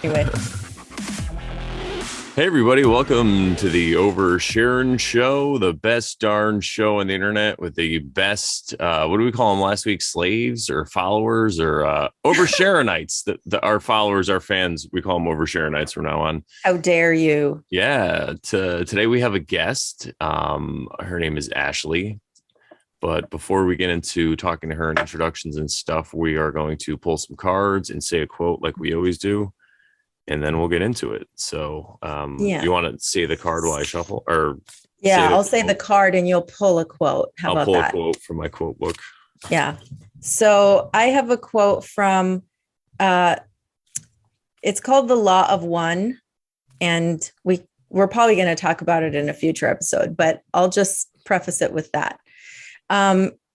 Anyway. Hey everybody, welcome to the Over Sharon show, the best darn show on the internet with the best, what do we call them last week? Slaves or followers or Over Sharonites. Our followers, our fans, we call them Over Sharonites from now on. How dare you? Yeah, today we have a guest. Her name is Ashley. But before we get into talking to her and introductions and stuff, we are going to pull some cards and say a quote like we always do. And then we'll get into it. So you want to say the card while I shuffle? Or I'll say the card and you'll pull a quote. How about that? I'll pull a quote from my quote book. Yeah. So I have a quote from, it's called The Law of One. And we're probably going to talk about it in a future episode, but I'll just preface it with that.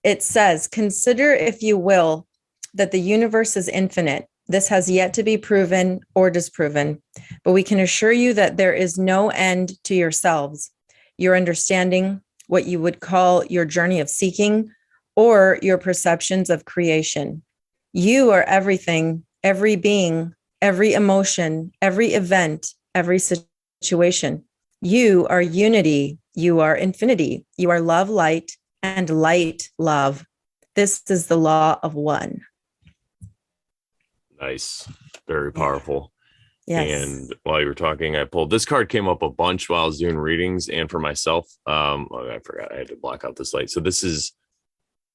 It says, consider, if you will, that the universe is infinite. This has yet to be proven or disproven, but we can assure you that there is no end to yourselves, your understanding, what you would call your journey of seeking, or your perceptions of creation. You are everything, every being, every emotion, every event, every situation. You are unity. You are infinity. You are love, light, and light, love. This is the law of one. Nice. Very powerful. Yes. And while you were talking, I pulled this card, came up a bunch while I was doing readings, and for myself, I forgot I had to block out this light. So this is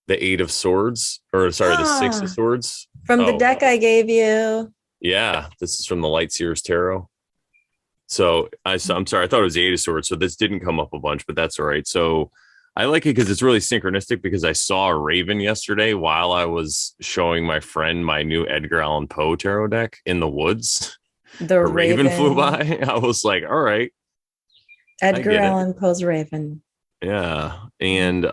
the Eight of Swords, or sorry, the Six of Swords. From the deck I gave you. Yeah, this is from the Light Seers Tarot. So I'm sorry, I thought it was the Eight of Swords. So this didn't come up a bunch, but that's all right. So I like it because it's really synchronistic, because I saw a raven yesterday while I was showing my friend my new Edgar Allan Poe tarot deck in the woods. The raven flew by. I was like, all right. Edgar Allan Poe's Raven. Yeah. And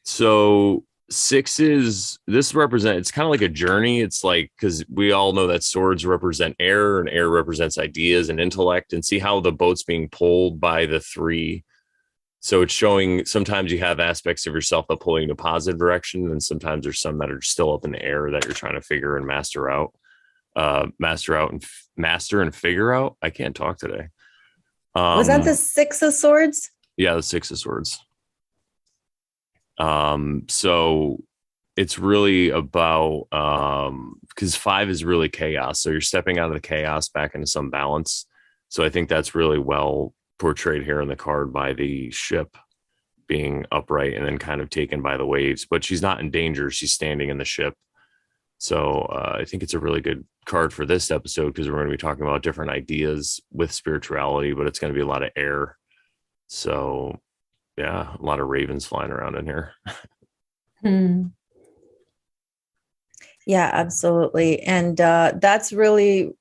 so sixes, this represents, it's kind of like a journey. It's like, because we all know that swords represent air, and air represents ideas and intellect, and see how the boat's being pulled by the three. So it's showing sometimes you have aspects of yourself that pulling in a positive direction, and sometimes there's some that are still up in the air that you're trying to figure and master and figure out. I can't talk today. Was that the Six of Swords? Yeah, the Six of Swords. So it's really about because five is really chaos. So you're stepping out of the chaos back into some balance. So I think that's really well portrayed here in the card by the ship being upright and then kind of taken by the waves, but she's not in danger. She's standing in the ship. So I think it's a really good card for this episode, because we're going to be talking about different ideas with spirituality, but it's going to be a lot of air. So yeah, a lot of ravens flying around in here. Yeah, absolutely. And that's really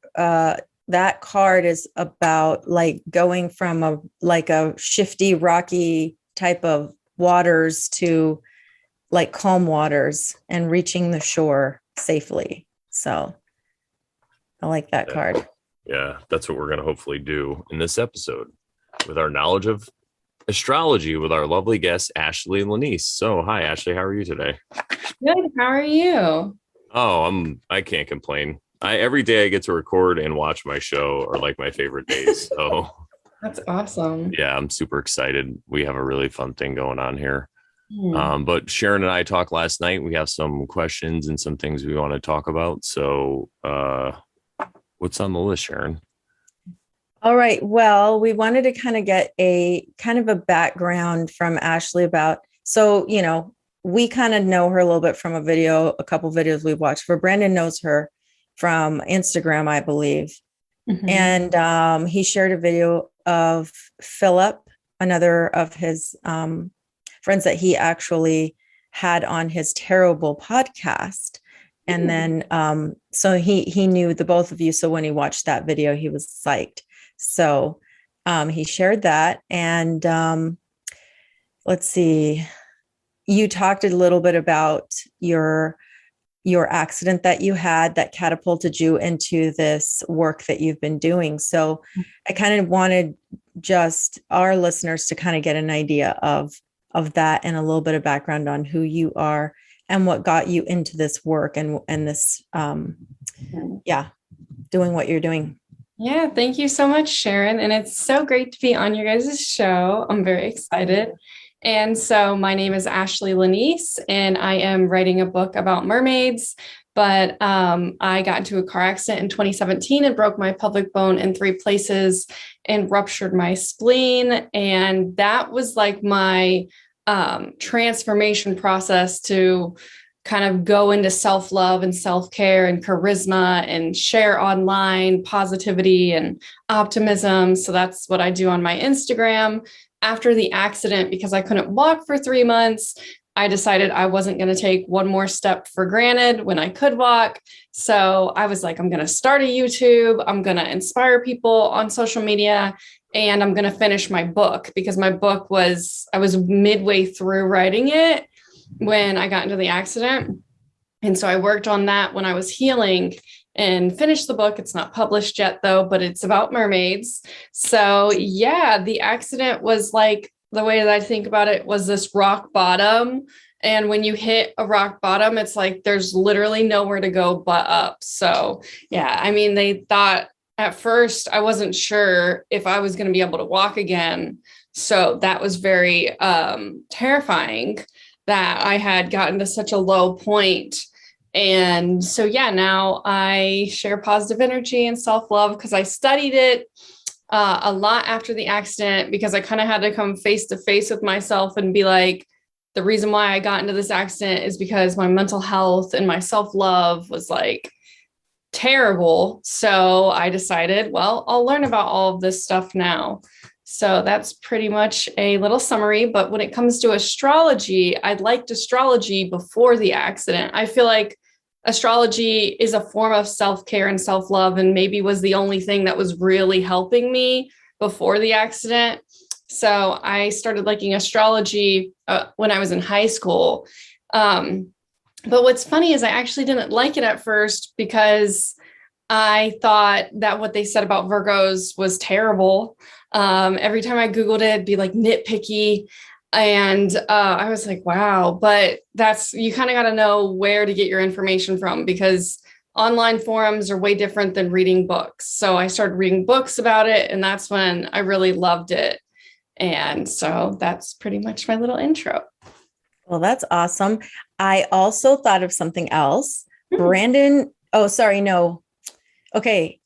that card is about like going from a shifty, rocky type of waters to like calm waters and reaching the shore safely. So I like that card. Yeah, that's what we're going to hopefully do in this episode with our knowledge of astrology with our lovely guest, Ashley and Lanese. So hi, Ashley. How are you today? Good. How are you? Oh, I can't complain. Every day I get to record and watch my show are like my favorite days. So that's awesome. Yeah, I'm super excited. We have a really fun thing going on here. But Sharon and I talked last night. We have some questions and some things we want to talk about. So what's on the list, Sharon? All right. Well, we wanted to kind of get a background from Ashley about, so, we kind of know her a little bit from a couple videos we've watched, where Brandon knows her from Instagram, I believe. Mm-hmm. And he shared a video of Philip, another of his friends that he actually had on his Terrible podcast. And then, so he knew the both of you. So when he watched that video, he was psyched. So he shared that. And let's see, you talked a little bit about your accident that you had that catapulted you into this work that you've been doing. So I kind of wanted just our listeners to kind of get an idea of that and a little bit of background on who you are and what got you into this work and this, doing what you're doing. Yeah, thank you so much, Sharon. And it's so great to be on your guys' show. I'm very excited. And so my name is Ashley Lanese, and I am writing a book about mermaids. But I got into a car accident in 2017 and broke my pelvic bone in 3 places and ruptured my spleen. And that was like my transformation process to kind of go into self-love and self-care and charisma and share online positivity and optimism. So that's what I do on my Instagram. After the accident, because I couldn't walk for 3 months, I decided I wasn't going to take one more step for granted when I could walk. So I was like, I'm going to start a YouTube. I'm going to inspire people on social media, and I'm going to finish my book, because my book I was midway through writing it when I got into the accident. And so I worked on that when I was healing and finished the book. It's not published yet though, but it's about mermaids. So yeah, the accident was like, the way that I think about it was this rock bottom. And when you hit a rock bottom, it's like there's literally nowhere to go but up. So yeah, I mean, they thought at first I wasn't sure if I was going to be able to walk again. So that was very terrifying, that I had gotten to such a low point. And so, yeah, now I share positive energy and self-love, because I studied it a lot after the accident, because I kind of had to come face to face with myself and be like, the reason why I got into this accident is because my mental health and my self-love was like terrible. So I decided, well, I'll learn about all of this stuff now. So that's pretty much a little summary. But when it comes to astrology, I liked astrology before the accident. I feel like astrology is a form of self-care and self-love, and maybe was the only thing that was really helping me before the accident. So I started liking astrology when I was in high school. But what's funny is I actually didn't like it at first, because I thought that what they said about Virgos was terrible. Every time I Googled it, it'd be like nitpicky. And I was like, wow, but you kind of got to know where to get your information from, because online forums are way different than reading books. So I started reading books about it, and that's when I really loved it. And so that's pretty much my little intro. Well, that's awesome. I also thought of something else. Brandon, oh, sorry, no. Okay,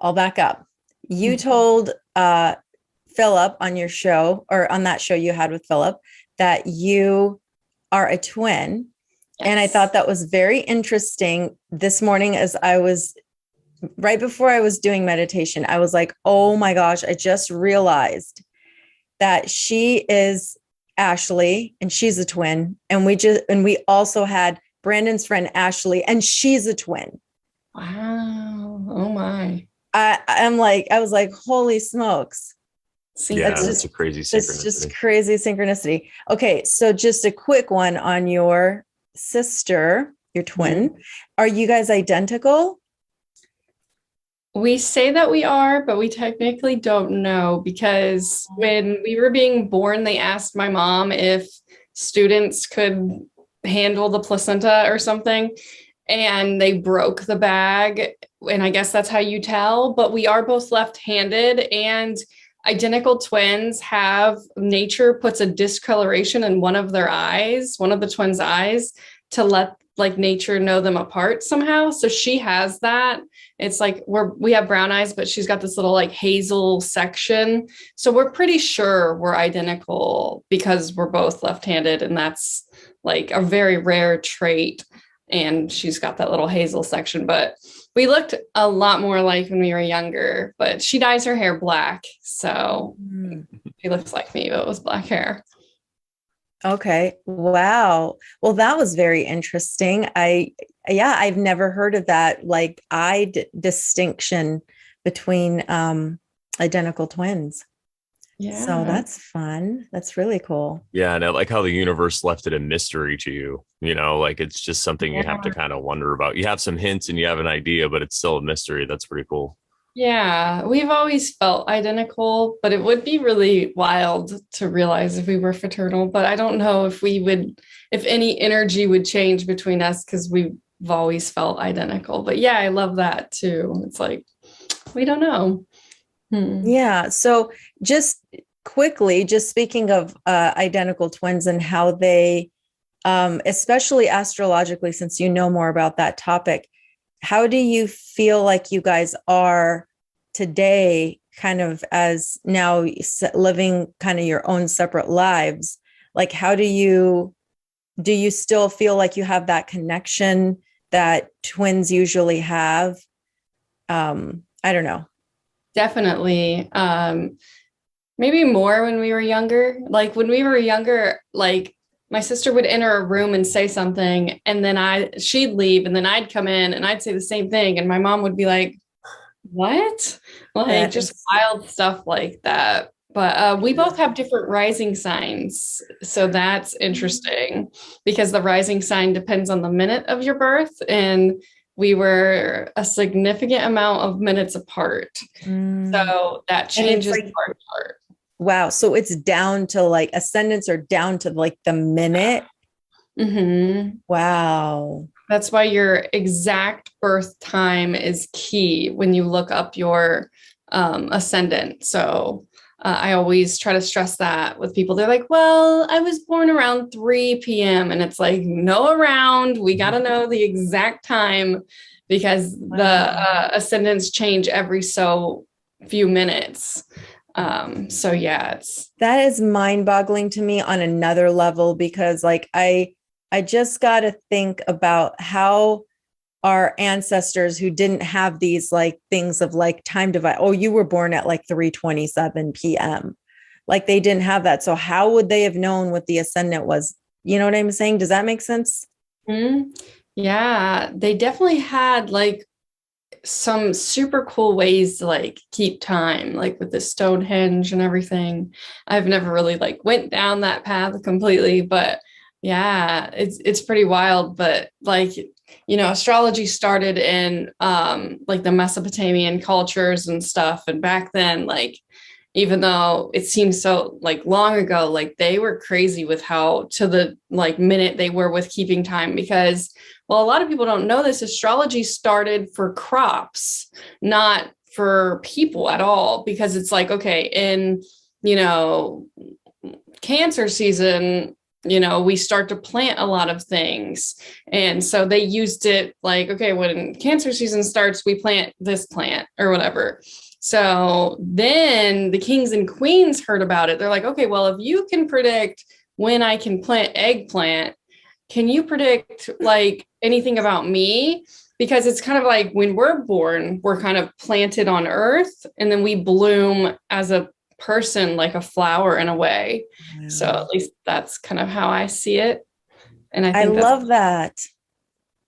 I'll back up. You told Philip on your show, or on that show you had with Philip, that you are a twin. Yes. And I thought that was very interesting this morning, as I was right before I was doing meditation. I was like, oh my gosh, I just realized that she is Ashley and she's a twin. And we also had Brandon's friend Ashley, and she's a twin. Wow. Oh my. I was like, holy smokes. See, yeah, that's a crazy synchronicity. It's just crazy synchronicity. Okay, so just a quick one on your sister, your twin. Mm-hmm. Are you guys identical? We say that we are, but we technically don't know, because when we were being born, they asked my mom if students could handle the placenta or something, and they broke the bag. And I guess that's how you tell, but we are both left-handed, and identical twins nature puts a discoloration in one of their eyes, one of the twins' eyes, to let like nature know them apart somehow. So she has that. It's like we have brown eyes, but she's got this little like hazel section. So we're pretty sure we're identical, because we're both left-handed, and that's like a very rare trait. And she's got that little hazel section, but we looked a lot more alike when we were younger. But she dyes her hair black, so she looks like me, but with black hair. Okay. Wow. Well, that was very interesting. I've never heard of that, like distinction between identical twins. Yeah. So that's fun. That's really cool. Yeah. And I like how the universe left it a mystery to you, like it's just something you have to kind of wonder about. You have some hints and you have an idea, but it's still a mystery. That's pretty cool. Yeah, we've always felt identical, but it would be really wild to realize if we were fraternal. But I don't know if any energy would change between us, because we have always felt identical. But yeah, I love that too. It's like, we don't know. Yeah. So just quickly, just speaking of identical twins and how they, especially astrologically, since you know more about that topic, how do you feel like you guys are today, kind of as now living kind of your own separate lives? Like, how do you still feel like you have that connection that twins usually have? I don't know. Definitely. Maybe more when we were younger. Like when we were younger, like my sister would enter a room and say something, and then she'd leave, and then I'd come in and I'd say the same thing. And my mom would be like, what? Like just wild stuff like that. But we both have different rising signs. So that's interesting because the rising sign depends on the minute of your birth. And we were a significant amount of minutes apart. So that changes like, our chart. Wow. So it's down to like ascendants are down to like the minute. Mm-hmm. Wow. That's why your exact birth time is key when you look up your ascendant. So I always try to stress that with people. They're like, well, I was born around 3 p.m. And it's like, no, around. We got to know the exact time because the ascendants change every so few minutes. So yeah, that is mind-boggling to me on another level, because like I just got to think about how our ancestors who didn't have these like things of like time divide. Oh, you were born at like 3:27 p.m. Like they didn't have that. So how would they have known what the ascendant was? You know what I'm saying? Does that make sense? Mm-hmm. Yeah, they definitely had like some super cool ways to like keep time, like with the Stonehenge and everything. I've never really like went down that path completely, but yeah, it's pretty wild. But like, you know, astrology started in like the Mesopotamian cultures and stuff. And back then, like, even though it seems so like long ago, like they were crazy with how to the like minute they were with keeping time, because well, a lot of people don't know this. Astrology started for crops, not for people at all, because it's like, okay, in, you know, Cancer season, you know, we start to plant a lot of things. And so they used it like, okay, when Cancer season starts, we plant this plant or whatever. So then the kings and queens heard about it. They're like, okay, well, if you can predict when I can plant eggplant, can you predict like anything about me? Because it's kind of like when we're born, we're kind of planted on earth and then we bloom as a person, like a flower in a way. Wow. So at least that's kind of how I see it. And I think love that.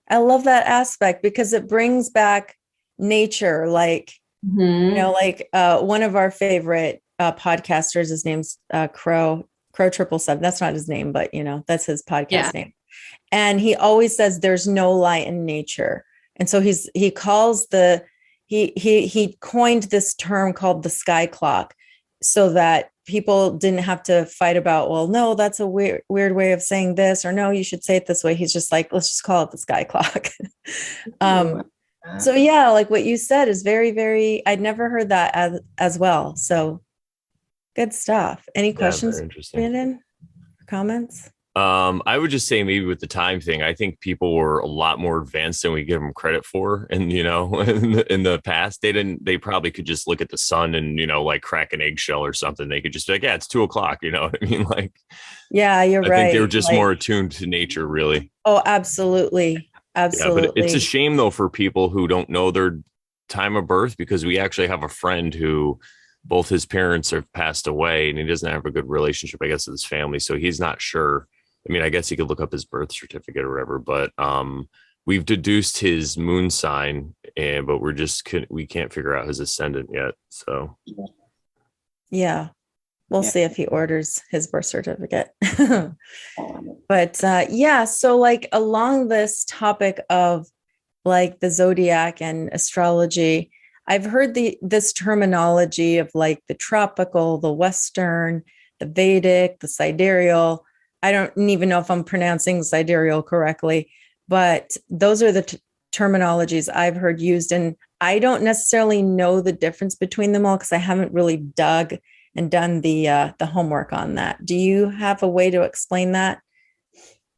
I love that aspect because it brings back nature. Like, you know, like one of our favorite podcasters, his name's Crow 777. That's not his name, but you know, that's his podcast name. And he always says there's no lie in nature. And so he coined this term called the sky clock so that people didn't have to fight about, well, no, that's a weird way of saying this, or no, you should say it this way. He's just like, let's just call it the sky clock. So yeah, like what you said is very, very, I'd never heard that as well. So good stuff. Any questions, Brandon? Comments? I would just say maybe with the time thing, I think people were a lot more advanced than we give them credit for. And, you know, in the past, they probably could just look at the sun and, you know, like crack an eggshell or something. They could just be like, yeah, it's 2:00. You know what I mean? Like, yeah, you're right. I think they were just more attuned to nature, really. Oh, absolutely. Absolutely. Yeah, but it's a shame though, for people who don't know their time of birth, because we actually have a friend who both his parents have passed away and he doesn't have a good relationship, I guess, with his family. So he's not sure. I mean, I guess he could look up his birth certificate or whatever, but we've deduced his moon sign, but we can't figure out his ascendant yet. So, yeah, we'll see if he orders his birth certificate. But yeah, so like along this topic of like the zodiac and astrology, I've heard this terminology of like the tropical, the Western, the Vedic, the sidereal. I don't even know if I'm pronouncing sidereal correctly, but those are the terminologies I've heard used. And I don't necessarily know the difference between them all because I haven't really dug and done the homework on that. Do you have a way to explain that?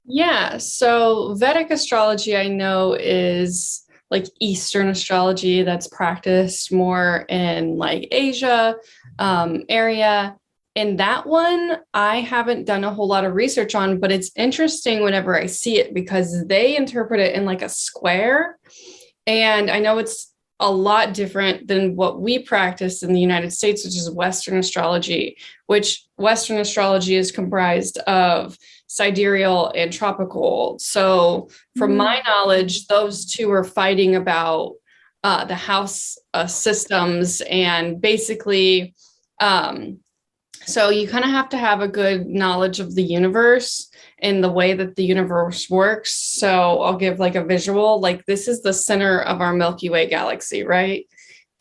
Yeah, so Vedic astrology I know is like Eastern astrology that's practiced more in like Asia area. And that one I haven't done a whole lot of research on, but it's interesting whenever I see it because they interpret it in like a square. And I know it's a lot different than what we practice in the United States, which is Western astrology, which Western astrology is comprised of sidereal and tropical. So, from my knowledge, those two are fighting about the house systems and basically. So you kind of have to have a good knowledge of the universe and the way that the universe works. So I'll give like a visual, like this is the center of our Milky Way galaxy, right?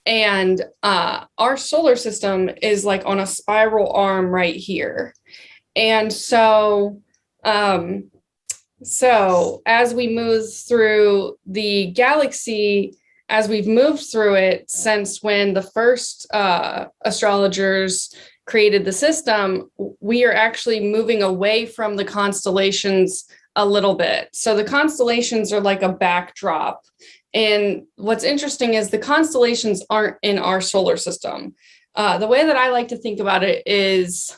And our solar system is like on a spiral arm right here. And so as we move through the galaxy, as we've moved through it since when the first astrologers created the system, we are actually moving away from the constellations a little bit. So the constellations are like a backdrop. And what's interesting is the constellations aren't in our solar system. The way that I like to think about it is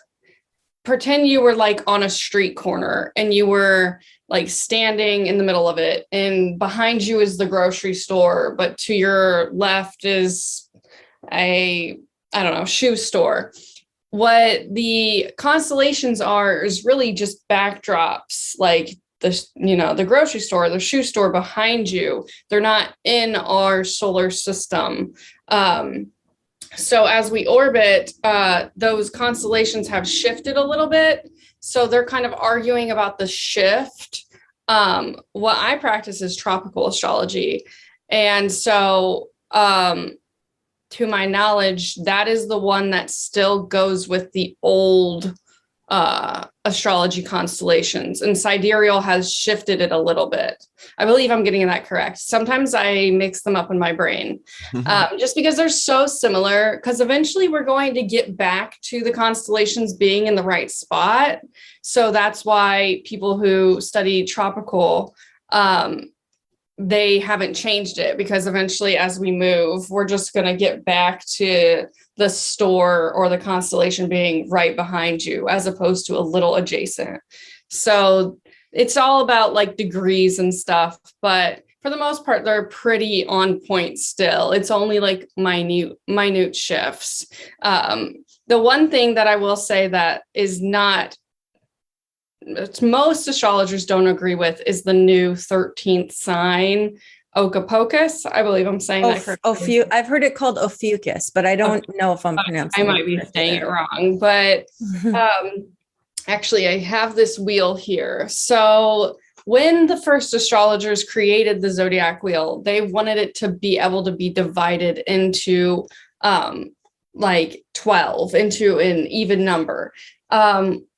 pretend you were like on a street corner and you were like standing in the middle of it, and behind you is the grocery store, but to your left is I don't know, shoe store. What the constellations are is really just backdrops, like the grocery store, the shoe store behind you. They're not in our solar system. So as we orbit, those constellations have shifted a little bit. So they're kind of arguing about the shift. What I practice is tropical astrology. And so to my knowledge, that is the one that still goes with the old astrology constellations, and sidereal has shifted it a little bit. I believe I'm getting that correct. Sometimes I mix them up in my brain just because they're so similar, because eventually we're going to get back to the constellations being in the right spot. So that's why people who study tropical, they haven't changed it, because eventually as we move, we're just going to get back to the store or the constellation being right behind you as opposed to a little adjacent. So it's all about like degrees and stuff, but for the most part, they're pretty on point still. It's only like minute shifts. The one thing that I will say that is not, most astrologers don't agree with, is the new 13th sign, Ocapocus. I believe I'm saying that correctly. I've heard it called Ophiuchus, but I don't know if I'm pronouncing it. I might be saying it wrong, but actually I have this wheel here. So when the first astrologers created the zodiac wheel, they wanted it to be able to be divided into like 12, into an even number.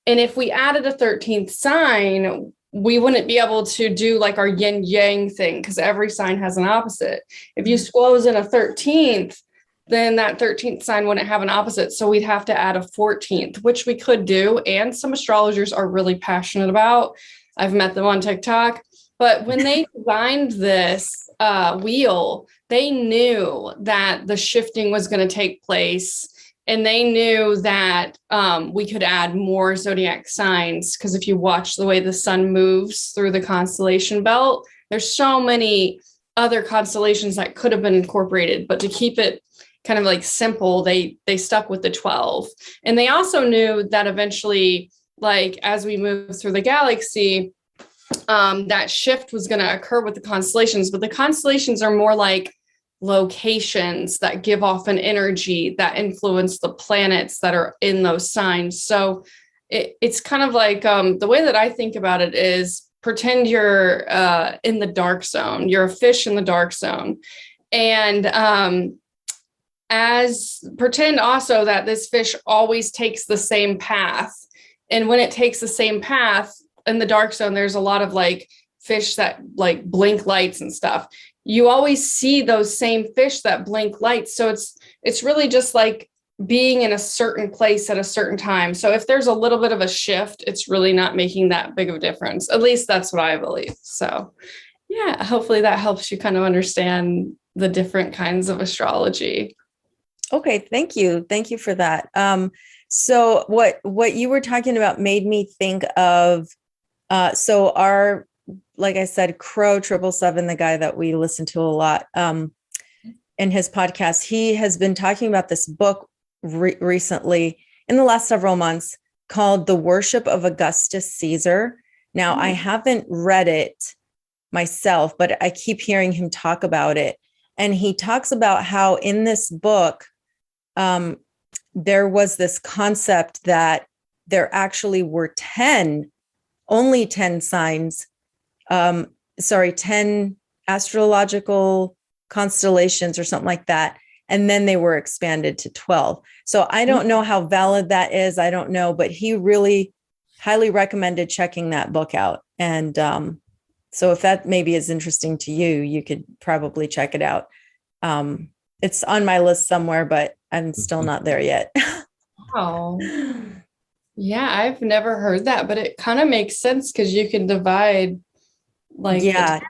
And if we added a 13th sign, we wouldn't be able to do like our yin yang thing, because every sign has an opposite. If you squoze in a 13th, then that 13th sign wouldn't have an opposite. So we'd have to add a 14th, which we could do. And some astrologers are really passionate about. I've met them on TikTok. But when they designed this wheel, they knew that the shifting was going to take place. And they knew that we could add more zodiac signs, because if you watch the way the sun moves through the constellation belt, there's so many other constellations that could have been incorporated. But to keep it kind of like simple, they stuck with the 12. And they also knew that eventually, like as we move through the galaxy, that shift was going to occur with the constellations. But the constellations are more like locations that give off an energy that influence the planets that are in those signs. So it's kind of like the way that I think about it is, pretend you're in the dark zone. You're a fish in the dark zone. And as pretend also that this fish always takes the same path. And when it takes the same path in the dark zone, there's a lot of like fish that like blink lights and stuff. You always see those same fish that blink lights. So it's really just like being in a certain place at a certain time. So if there's a little bit of a shift, it's really not making that big of a difference. At least that's what I believe. So yeah, hopefully that helps you kind of understand the different kinds of astrology. Okay, thank you. Thank you for that. So what you were talking about made me think of so our, like I said, Crow 777, the guy that we listen to a lot, in his podcast, he has been talking about this book recently in the last several months called The Worship of Augustus Caesar. Now, I haven't read it myself, but I keep hearing him talk about it. And he talks about how in this book, there was this concept that there actually were only 10 signs, 10 astrological constellations or something like that. And then they were expanded to 12. So I don't know how valid that is. I don't know, but he really highly recommended checking that book out. And so if that maybe is interesting to you, you could probably check it out. It's on my list somewhere, but I'm still not there yet. Oh, yeah, I've never heard that, but it kind of makes sense because you can divide like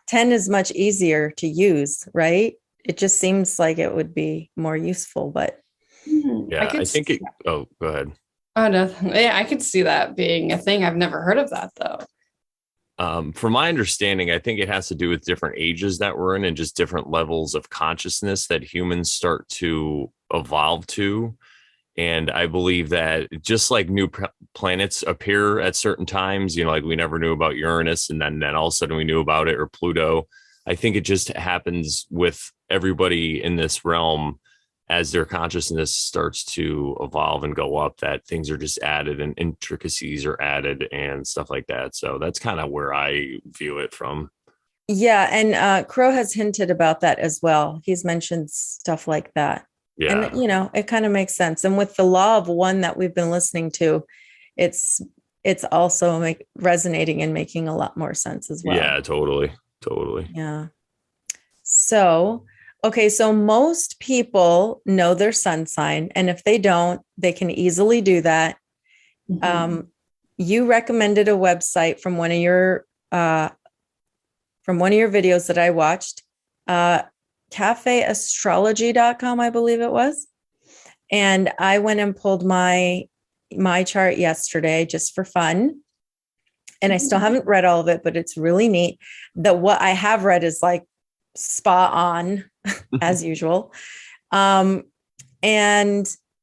10 is much easier to use, right? It just seems like it would be more useful, but yeah, I think it. Oh, go ahead. Oh, no. Yeah, I could see that being a thing. I've never heard of that though. From my understanding, I think it has to do with different ages that we're in and just different levels of consciousness that humans start to evolve to. And I believe that just like new planets appear at certain times, like we never knew about Uranus and then all of a sudden we knew about it, or Pluto. I think it just happens with everybody in this realm as their consciousness starts to evolve and go up, that things are just added and intricacies are added and stuff like that. So that's kind of where I view it from. Yeah. And Crow has hinted about that as well. He's mentioned stuff like that. Yeah. And, it kind of makes sense. And with the law of one that we've been listening to, it's also resonating and making a lot more sense as well. Yeah, totally. Yeah. So, okay. So most people know their sun sign. And if they don't, they can easily do that. Mm-hmm. You recommended a website from one of your videos that I watched, cafeastrology.com, I believe it was. And I went and pulled my chart yesterday just for fun. And I still haven't read all of it, but it's really neat that what I have read is like spot on as usual. And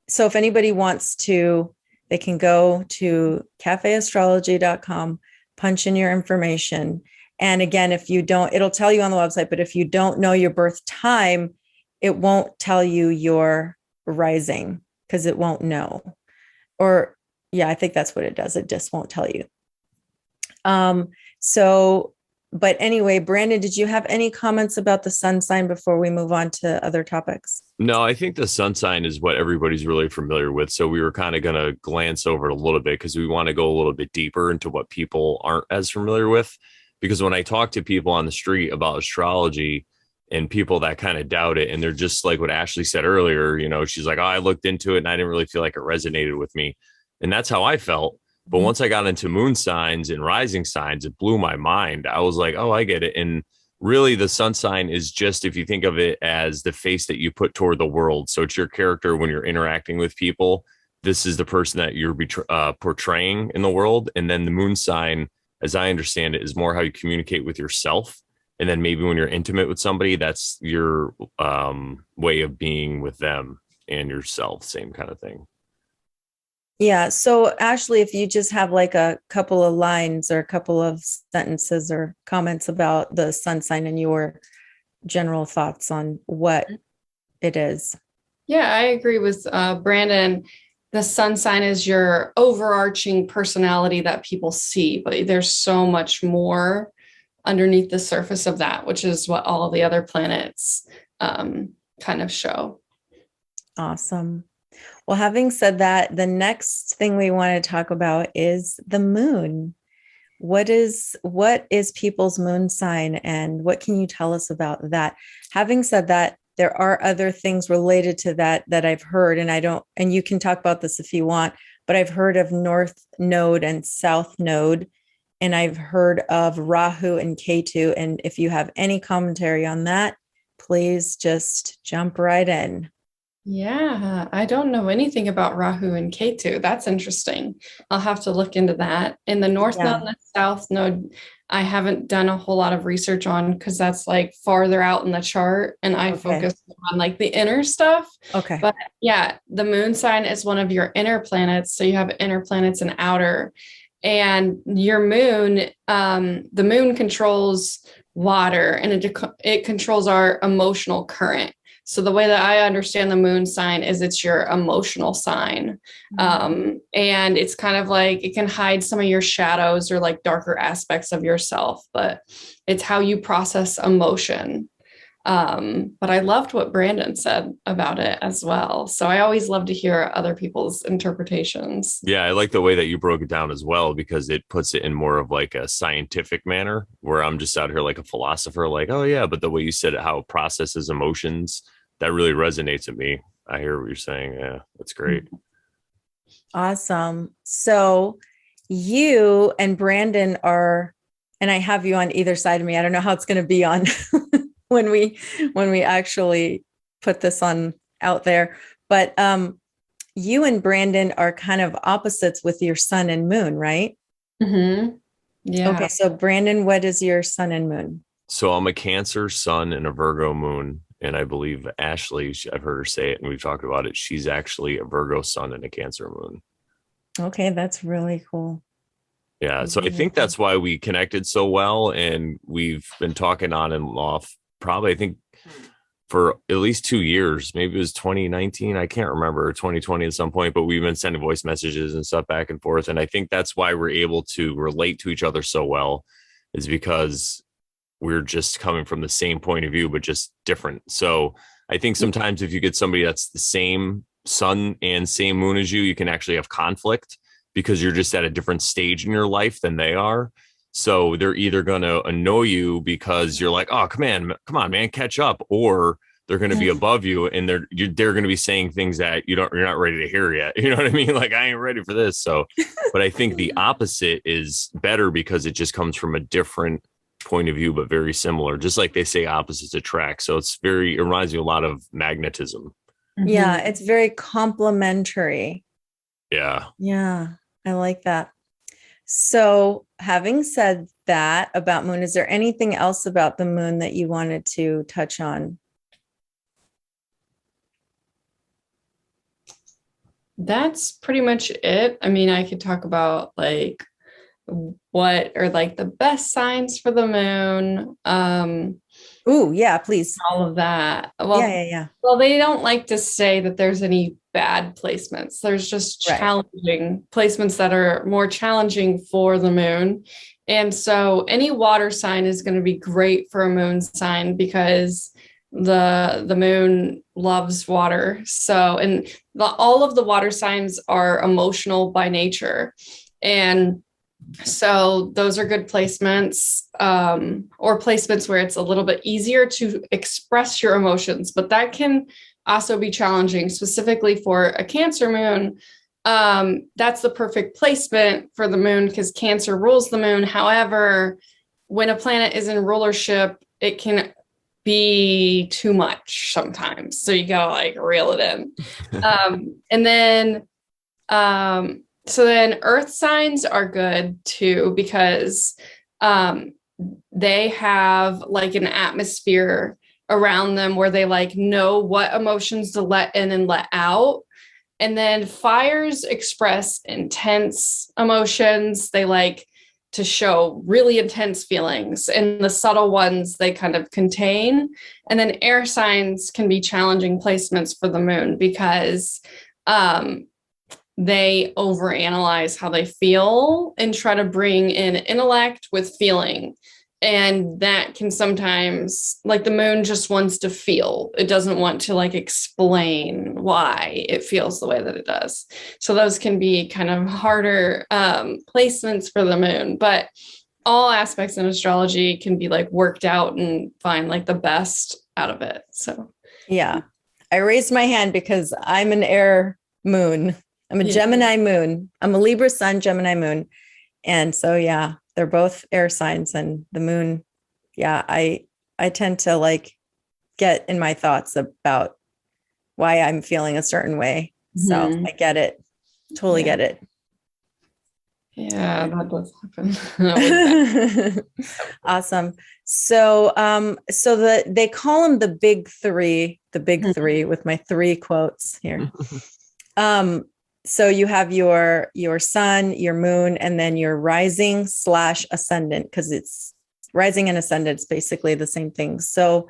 so if anybody wants to, they can go to cafeastrology.com, punch in your information. And again, if you don't, it'll tell you on the website, but if you don't know your birth time, it won't tell you your rising because it won't know. Or yeah, I think that's what it does. It just won't tell you. But anyway, Brandon, did you have any comments about the sun sign before we move on to other topics? No, I think the sun sign is what everybody's really familiar with. So we were kind of going to glance over it a little bit because we want to go a little bit deeper into what people aren't as familiar with. Because when I talk to people on the street about astrology and people that kind of doubt it, and they're just like what Ashley said earlier, she's like, oh, I looked into it and I didn't really feel like it resonated with me. And that's how I felt. But once I got into moon signs and rising signs, it blew my mind. I was like, oh, I get it. And really the sun sign is just, if you think of it as the face that you put toward the world. So it's your character when you're interacting with people. This is the person that you're portraying in the world. And then the moon sign, as I understand it, is more how you communicate with yourself. And then maybe when you're intimate with somebody, that's your way of being with them and yourself, same kind of thing. Yeah. So Ashley, if you just have like a couple of lines or a couple of sentences or comments about the sun sign and your general thoughts on what it is. Yeah, I agree with Brandon. The sun sign is your overarching personality that people see, but there's so much more underneath the surface of that, which is what all of the other planets kind of show. Awesome. Well, having said that, the next thing we want to talk about is the moon. what is people's moon sign, and what can you tell us about that? Having said that, there are other things related to that I've heard, and you can talk about this if you want, but I've heard of North Node and South Node, and I've heard of Rahu and Ketu. And if you have any commentary on that, please just jump right in. Yeah, I don't know anything about Rahu and Ketu. That's interesting. I'll have to look into that. In the North Node and the South Node, I haven't done a whole lot of research on because that's like farther out in the chart, and I focus on like the inner stuff. Okay. But yeah, the moon sign is one of your inner planets. So you have inner planets and outer. And your moon, the moon controls water, and it controls our emotional current. So the way that I understand the moon sign is it's your emotional sign. And it's kind of like it can hide some of your shadows or like darker aspects of yourself, but it's how you process emotion. But I loved what Brandon said about it as well. So I always love to hear other people's interpretations. Yeah, I like the way that you broke it down as well, because it puts it in more of like a scientific manner, where I'm just out here like a philosopher, like, oh yeah, but the way you said it, how it processes emotions, that really resonates with me. I hear what you're saying. Yeah, that's great. Awesome. So you and Brandon are, and I have you on either side of me. I don't know how it's going to be on when we actually put this on out there, but you and Brandon are kind of opposites with your sun and moon, right? Mm-hmm. Yeah. Okay. So Brandon, what is your sun and moon? So I'm a Cancer sun and a Virgo moon. And I believe Ashley, I've heard her say it and we've talked about it, she's actually a Virgo sun and a Cancer moon. Okay, that's really cool. Yeah. So I think that's why we connected so well. And we've been talking on and off probably, I think, for at least 2 years. Maybe it was 2019. I can't remember, 2020 at some point, but we've been sending voice messages and stuff back and forth. And I think that's why we're able to relate to each other so well, is because we're just coming from the same point of view, but just different. So I think sometimes if you get somebody that's the same sun and same moon as you, you can actually have conflict because you're just at a different stage in your life than they are. So they're either going to annoy you because you're like, oh, come on, man, catch up. Or they're going to be above you and they're going to be saying things that you're not ready to hear yet. You know what I mean? Like, I ain't ready for this. So, but I think the opposite is better because it just comes from a different point of view, but very similar. Just like they say, opposites attract. So it reminds me a lot of magnetism. Yeah, it's very complementary. Yeah. Yeah, I like that. So having said that about moon, is there anything else about the moon that you wanted to touch on? That's pretty much it. I mean, I could talk about like what are like the best signs for the moon. Oh, yeah, please. All of that. Well, yeah. Well, they don't like to say that there's any bad placements. There's just challenging placements that are more challenging for the moon. And so any water sign is going to be great for a moon sign because the moon loves water. So, and all of the water signs are emotional by nature. And so those are good placements, or placements where it's a little bit easier to express your emotions, but that can also be challenging, specifically for a Cancer moon. That's the perfect placement for the moon because Cancer rules the moon. However, when a planet is in rulership, it can be too much sometimes. So you gotta like reel it in. And then, so then earth signs are good too, because they have like an atmosphere around them where they like know what emotions to let in and let out. And then fires express intense emotions. They like to show really intense feelings, and the subtle ones they kind of contain. And then air signs can be challenging placements for the moon because they overanalyze how they feel and try to bring in intellect with feeling. And that can sometimes, like, the moon just wants to feel. It doesn't want to like explain why it feels the way that it does. So those can be kind of harder placements for the moon. But all aspects in astrology can be like worked out and find like the best out of it. So Yeah. I raised my hand because I'm an air moon. I'm a Gemini moon. I'm a Libra sun, Gemini moon. And so, yeah, they're both air signs, and the moon. Yeah. I tend to like get in my thoughts about why I'm feeling a certain way. So I get it. Totally get it. Yeah, that does happen. Awesome. So, they call them the big three, with my three quotes here. So you have your sun, your moon, and then your rising / ascendant, because it's rising and ascendant is basically the same thing. So,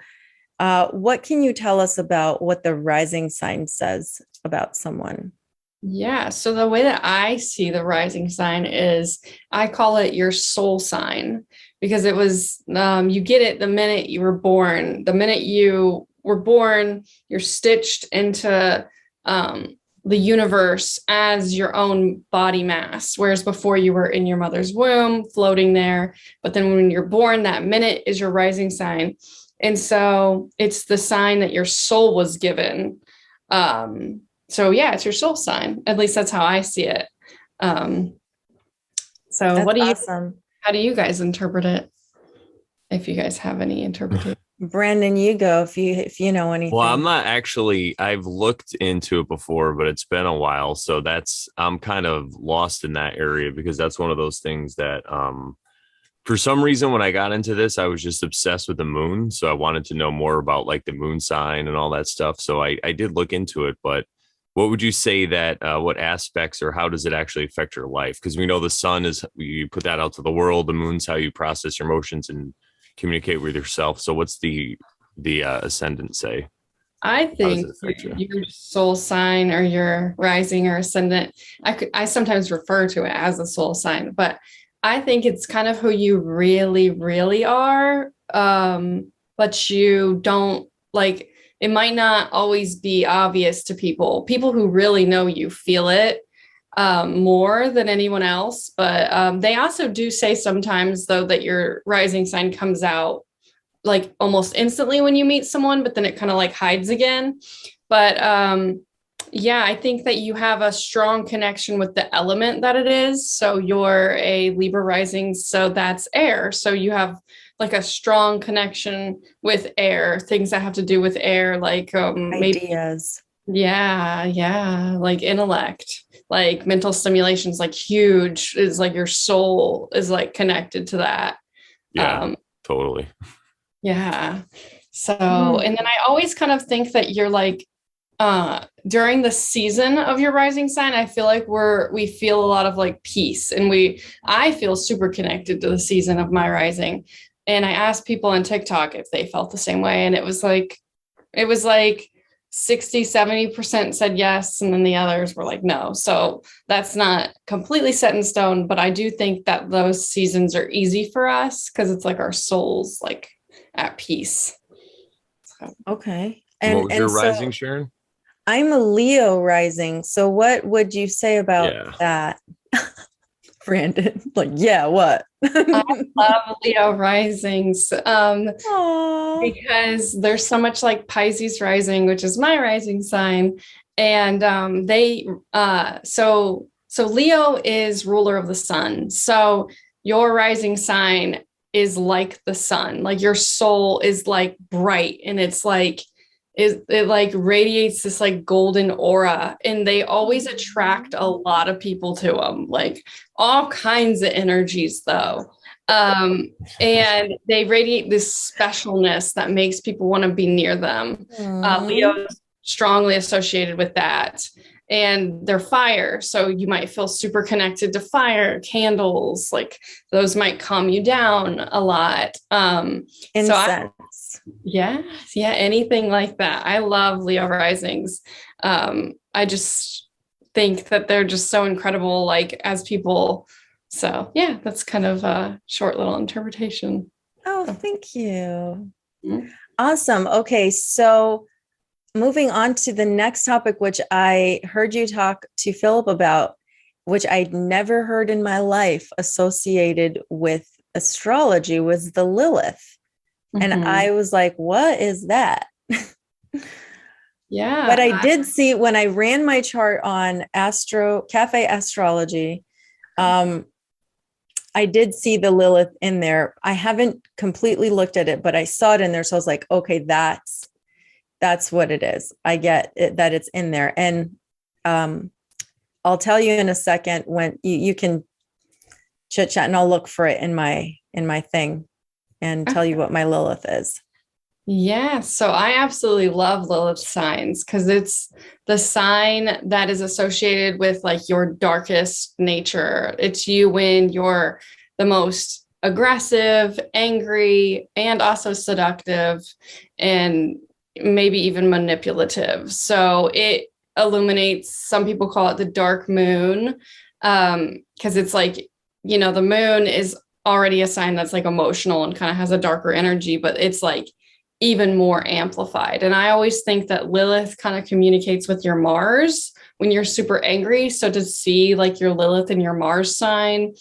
what can you tell us about what the rising sign says about someone? Yeah. So the way that I see the rising sign is I call it your soul sign, because it was, you get it the minute you were born. The minute you were born, you're stitched into the universe as your own body mass. Whereas before you were in your mother's womb floating there. But then when you're born, that minute is your rising sign. And so it's the sign that your soul was given. So yeah, it's your soul sign. At least that's how I see it. So That's what do you, awesome. how do you guys interpret it? If you guys have any interpretation. Brandon, you go if you know anything. Well, I'm not actually, I've looked into it before, but it's been a while. So I'm kind of lost in that area, because that's one of those things that, for some reason, when I got into this, I was just obsessed with the moon. So I wanted to know more about like the moon sign and all that stuff. So I did look into it, but what would you say that, what aspects or how does it actually affect your life? Because we know the sun is, you put that out to the world. The moon's how you process your emotions and communicate with yourself. So what's the ascendant say? I think your soul sign or your rising or ascendant, I sometimes refer to it as a soul sign, but I think it's kind of who you really, really are. But you don't like, it might not always be obvious to people. People who really know you feel it more than anyone else. But they also do say sometimes, though, that your rising sign comes out like almost instantly when you meet someone, but then it kind of like hides again. But yeah, I think that you have a strong connection with the element that it is. So you're a Libra rising, so that's air. So you have like a strong connection with air, things that have to do with air, like ideas. Maybe, yeah, like intellect, like mental stimulations, like huge is like your soul is like connected to that. Yeah, totally. Yeah. So, and then I always kind of think that you're like, during the season of your rising sign, I feel like we feel a lot of like peace, and I feel super connected to the season of my rising. And I asked people on TikTok if they felt the same way. And it was like 60-70% said yes. And then the others were like, no. So that's not completely set in stone, but I do think that those seasons are easy for us because it's like our souls like at peace. So. Okay. And what was your rising, Sharon? I'm a Leo rising. So what would you say about that? Brandon, like, yeah, what? I love Leo risings because there's so much like Pisces rising, which is my rising sign. And so Leo is ruler of the sun. So your rising sign is like the sun, like your soul is like bright, and it's like, it like radiates this like golden aura, and they always attract a lot of people to them, like all kinds of energies though. And they radiate this specialness that makes people want to be near them. Leo is strongly associated with that. And they're fire. So you might feel super connected to fire, candles, like those might calm you down a lot. Incense. Anything like that. I love Leo risings. I just think that they're just so incredible, like as people. So yeah, that's kind of a short little interpretation. Oh, thank you. Mm-hmm. Awesome. Okay, so moving on to the next topic, which I heard you talk to Philip about, which I'd never heard in my life associated with astrology, was the Lilith. And I was like, what is that? Yeah. But I did see when I ran my chart on Cafe Astrology, I did see the Lilith in there. I haven't completely looked at it, but I saw it in there. So I was like, okay, that's what it is. I get it, that it's in there. And I'll tell you in a second when you can chit chat, and I'll look for it in my thing and tell you what my Lilith is. Yeah, so I absolutely love Lilith signs because it's the sign that is associated with like your darkest nature. It's you when you're the most aggressive, angry, and also seductive, and maybe even manipulative. So it illuminates, some people call it the dark moon, because it's like, the moon is already a sign that's like emotional and kind of has a darker energy, but it's like even more amplified. And I always think that Lilith kind of communicates with your Mars when you're super angry. So to see like your Lilith and your Mars sign,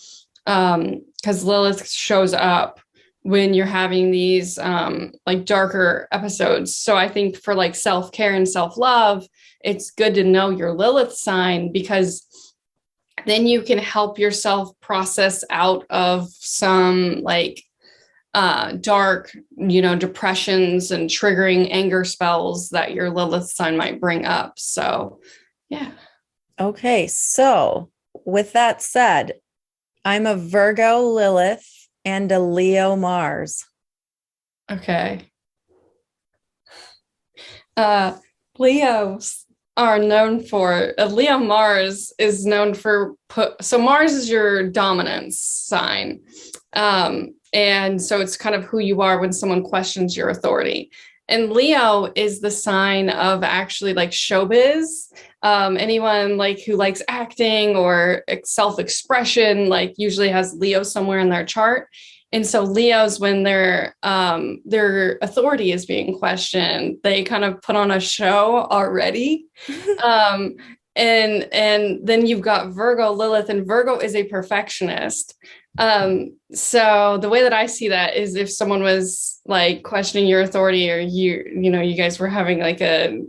because Lilith shows up when you're having these like darker episodes. So I think for like self-care and self-love, it's good to know your Lilith sign, because then you can help yourself process out of some like dark, depressions and triggering anger spells that your Lilith sign might bring up. So, yeah. Okay. So with that said, I'm a Virgo Lilith and a Leo Mars. Okay. Leos are known for, Leo Mars is known for, so Mars is your dominance sign. And so it's kind of who you are when someone questions your authority. And Leo is the sign of actually like showbiz. Anyone like who likes acting or self-expression, like usually has Leo somewhere in their chart. And so Leos, when their authority is being questioned, they kind of put on a show already. And then you've got Virgo Lilith, and Virgo is a perfectionist. So the way that I see that is if someone was like questioning your authority, or you guys were having like a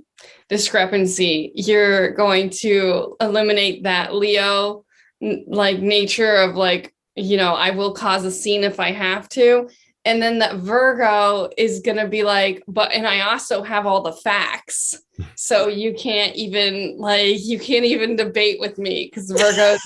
discrepancy, you're going to eliminate that Leo like nature of like, I will cause a scene if I have to. And then that Virgo is going to be like, and I also have all the facts. So you can't even debate with me, because Virgos,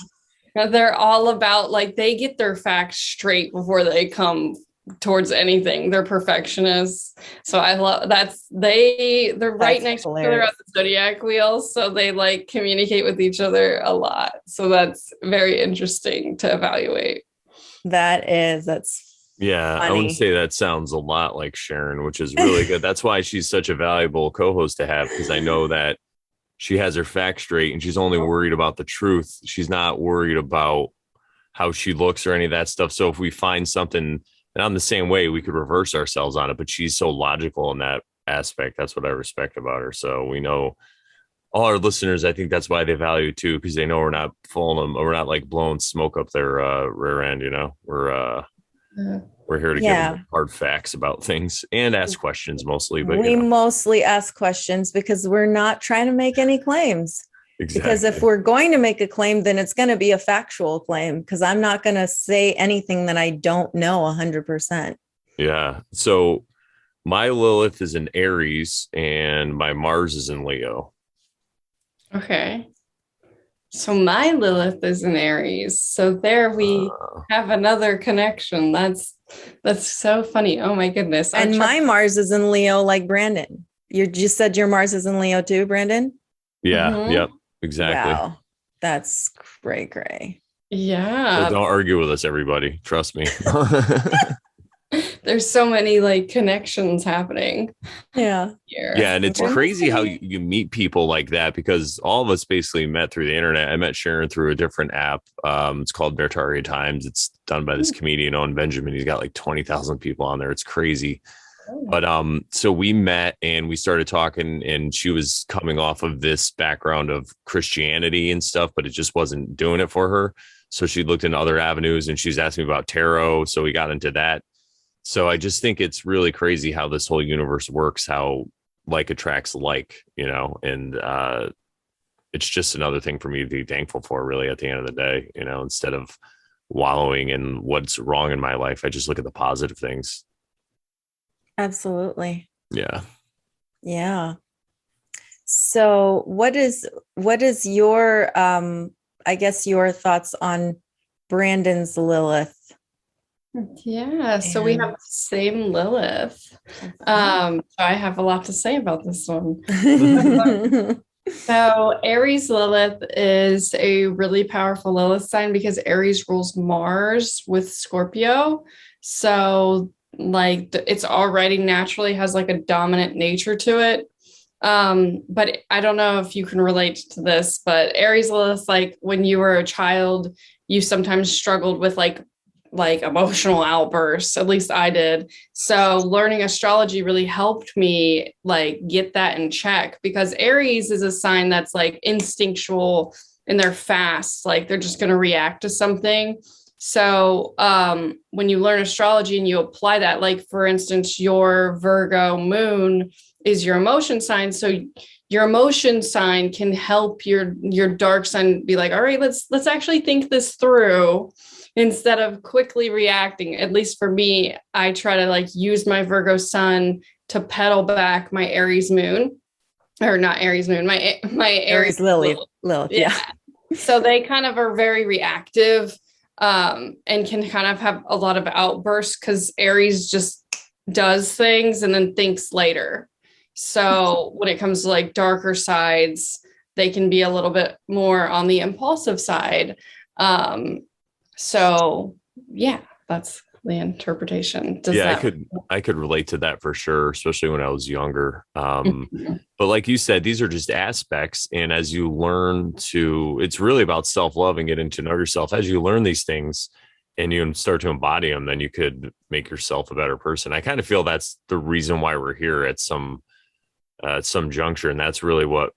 they're all about like, they get their facts straight before they come towards anything. They're perfectionists. So I love they're right next to each other on the zodiac wheel. So they like communicate with each other a lot. So that's very interesting to evaluate. That's yeah, funny. I want to say that sounds a lot like Sharon, which is really good. That's why she's such a valuable co-host to have, because I know that she has her facts straight and she's only worried about the truth. She's not worried about how she looks or any of that stuff. So if we find something, and I'm the same way, we could reverse ourselves on it, but she's so logical in that aspect. That's what I respect about her. So we know all our listeners, I think that's why they value it too, because they know we're not fooling them, or we're not like blowing smoke up their rear end. We're here to give them hard facts about things and ask questions mostly. But we mostly ask questions because we're not trying to make any claims. Exactly. Because if we're going to make a claim, then it's going to be a factual claim, because I'm not going to say anything that I don't know 100%. Yeah. So my Lilith is in Aries and my Mars is in Leo. Okay. So my Lilith is in Aries. So there we have another connection. That's so funny. Oh my goodness. And my Mars is in Leo, like Brandon. You just said your Mars is in Leo too, Brandon? Yeah. Mm-hmm. Yep. Exactly. Wow. That's gray. Yeah. So don't argue with us, everybody. Trust me. there's so many like connections happening Yeah. here. Yeah, and it's crazy how you meet people like that, because all of us basically met through the internet. I met Sharon through a different app. It's called Bertaria Times. It's done by this comedian Owen Benjamin. He's got like 20,000 people on there. It's crazy. But so we met and we started talking, and she was coming off of this background of Christianity and stuff, but it just wasn't doing it for her. So she looked into other avenues, and she was asking me about tarot. So we got into that. So I just think it's really crazy how this whole universe works, how like attracts like, and it's just another thing for me to be thankful for, really, at the end of the day, instead of wallowing in what's wrong in my life. I just look at the positive things. Absolutely. Yeah. Yeah. So what is your I guess your thoughts on Brandon's Lilith? Yeah, so we have the same Lilith. So I have a lot to say about this one. So Aries Lilith is a really powerful Lilith sign because Aries rules Mars with Scorpio. So like it's already naturally has like a dominant nature to it. But I don't know if you can relate to this, but Aries Lilith, like when you were a child, you sometimes struggled with like emotional outbursts. At least I did. So learning astrology really helped me like get that in check, because Aries is a sign that's like instinctual and they're fast. Like they're just going to react to something. So when you learn astrology and you apply that, like for instance, your Virgo moon is your emotion sign. So your emotion sign can help your dark sign be like, all right, let's actually think this through instead of quickly reacting. At least for me, I try to like use my Virgo sun to pedal back my Aries moon, or not Aries moon, my Aries Lilith. Yeah. So they kind of are very reactive and can kind of have a lot of outbursts because Aries just does things and then thinks later. So when it comes to like darker sides, they can be a little bit more on the impulsive side. So yeah, that's the interpretation. I could relate to that for sure, especially when I was younger. But like you said, these are just aspects. And as you learn it's really about self-love and getting to know yourself. As you learn these things and you start to embody them, then you could make yourself a better person. I kind of feel that's the reason why we're here at some juncture. And that's really what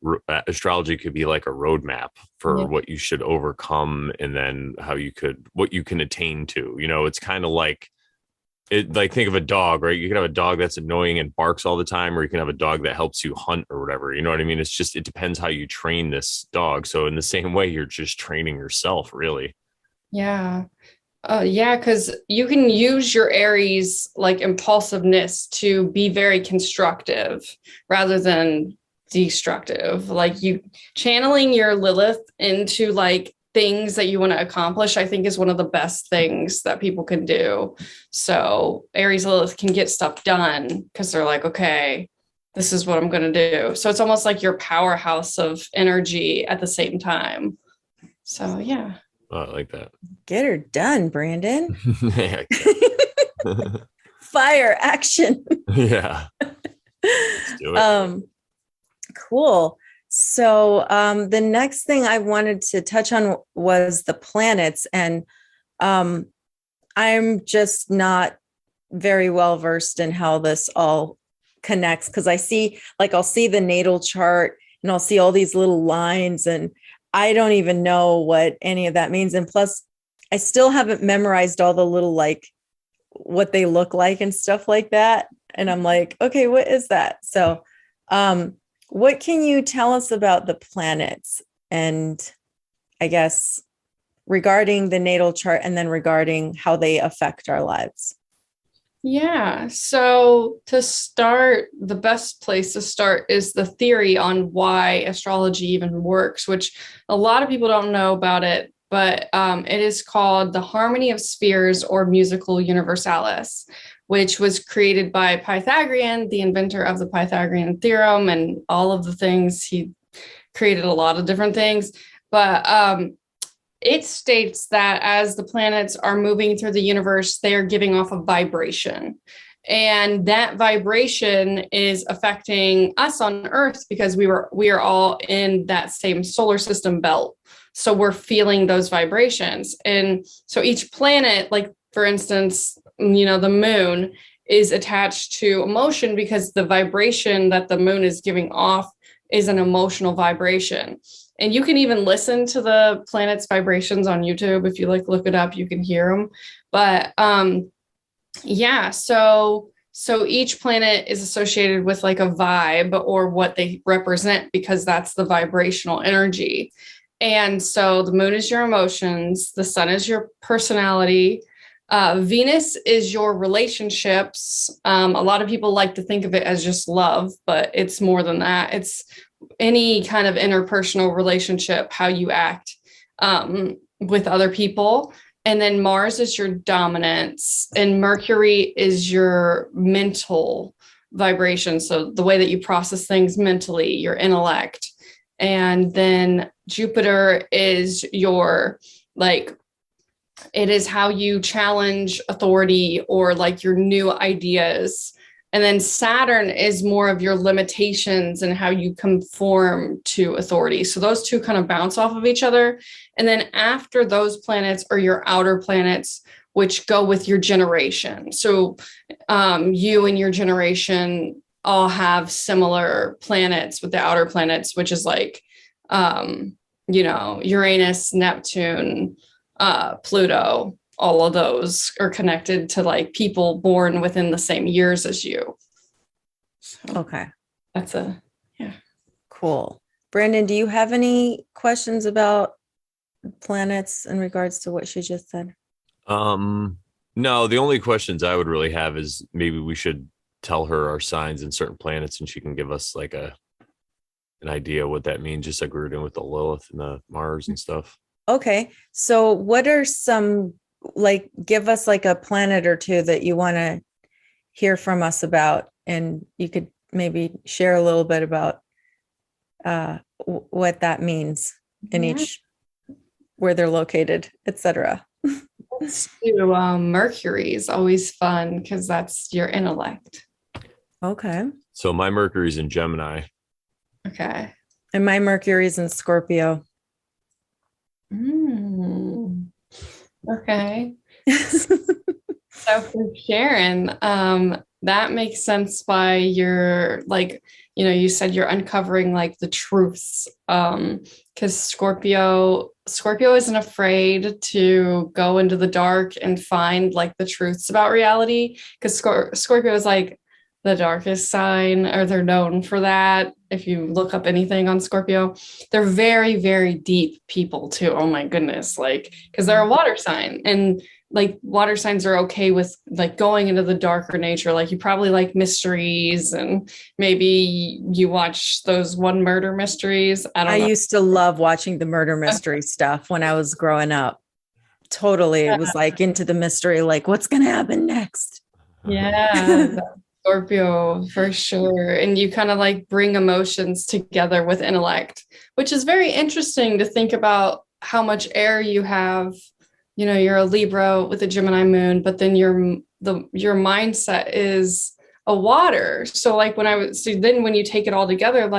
astrology could be, like a roadmap for what you should overcome. And then what you can attain to, it's kind of like think of a dog, right? You can have a dog that's annoying and barks all the time, or you can have a dog that helps you hunt or whatever. You know what I mean? It depends how you train this dog. So in the same way, you're just training yourself, really. Yeah. Because you can use your Aries like impulsiveness to be very constructive rather than destructive. Like you channeling your Lilith into like things that you want to accomplish, I think is one of the best things that people can do. So Aries Lilith can get stuff done because they're like, okay, this is what I'm going to do. So it's almost like your powerhouse of energy at the same time. So yeah. Oh, I like that. Get her done, Brandon. Fire action. Yeah. Let's do it. Cool. So the next thing I wanted to touch on was the planets. And I'm just not very well versed in how this all connects, because I'll see the natal chart and I'll see all these little lines, and I don't even know what any of that means. And plus, I still haven't memorized all the little, like, what they look like and stuff like that. And I'm like, okay, what is that? So what can you tell us about the planets? And I guess regarding the natal chart, and then regarding how they affect our lives. Yeah. So to start, the best place to start is the theory on why astrology even works, which a lot of people don't know about it, but it is called the harmony of spheres, or musical universalis, which was created by Pythagorean, the inventor of the Pythagorean theorem and all of the things. He created a lot of different things, but it states that as the planets are moving through the universe, they are giving off a vibration. And that vibration is affecting us on Earth because we are all in that same solar system belt. So we're feeling those vibrations. And so each planet, like for instance, the moon is attached to emotion because the vibration that the moon is giving off is an emotional vibration. And you can even listen to the planet's vibrations on YouTube. If you look it up, you can hear them. But yeah, so each planet is associated with like a vibe or what they represent because that's the vibrational energy. And so the moon is your emotions, the sun is your personality, Venus is your relationships. A lot of people like to think of it as just love, but it's more than that. It's any kind of interpersonal relationship, how you act with other people. And then Mars is your dominance and Mercury is your mental vibration. So the way that you process things mentally, your intellect. And then Jupiter is your, it is how you challenge authority or your new ideas. And then Saturn is more of your limitations and how you conform to authority. So those two kind of bounce off of each other. And then after those planets are your outer planets, which go with your generation. So you and your generation all have similar planets with the outer planets, which is Uranus, Neptune, Pluto. All of those are connected to people born within the same years as you. So okay. That's cool. Brandon, do you have any questions about planets in regards to what she just said? No, the only questions I would really have is maybe we should tell her our signs in certain planets and she can give us an idea what that means, just like we were doing with the Lilith and the Mars and stuff. Okay. So what are some, give us a planet or two that you want to hear from us about, and you could maybe share a little bit about what that means in each, where they're located, etc. Let's do Mercury is always fun because that's your intellect. Okay. So my Mercury's in Gemini. Okay. And my Mercury's in Scorpio. Okay. So for Sharon, that makes sense why you're you said you're uncovering the truths. Because Scorpio isn't afraid to go into the dark and find the truths about reality. Because Scorpio is the darkest sign, or they're known for that. If you look up anything on Scorpio, they're very, very deep people too. Oh my goodness. Because they're a water sign, and water signs are okay with going into the darker nature. You probably like mysteries, and maybe you watch those One Murder Mysteries. I used to love watching the murder mystery stuff when I was growing up. Totally. It was into the mystery, what's going to happen next? Yeah. Scorpio for sure. And you kind of bring emotions together with intellect, which is very interesting to think about how much air you have. You're a Libra with a Gemini moon, but then your mindset is a water. So when you take it all together,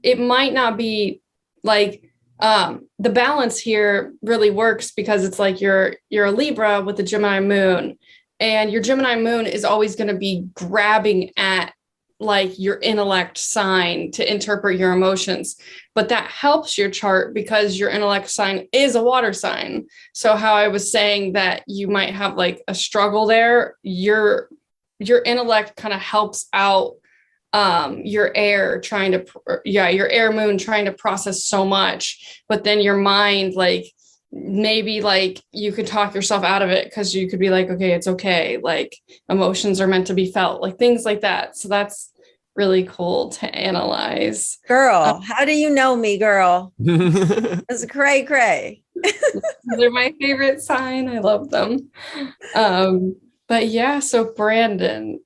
it might not be the balance here really works because it's you're a Libra with a Gemini moon. And your Gemini moon is always going to be grabbing at your intellect sign to interpret your emotions. But that helps your chart because your intellect sign is a water sign. So how I was saying that you might have a struggle there, your intellect kind of helps out your air your air moon trying to process so much. But then your mind, maybe you could talk yourself out of it because you could be okay, it's okay. Emotions are meant to be felt, things like that. So that's really cool to analyze. Girl, how do you know me, girl? It's cray cray. They're my favorite sign. I love them. But yeah, so Brandon,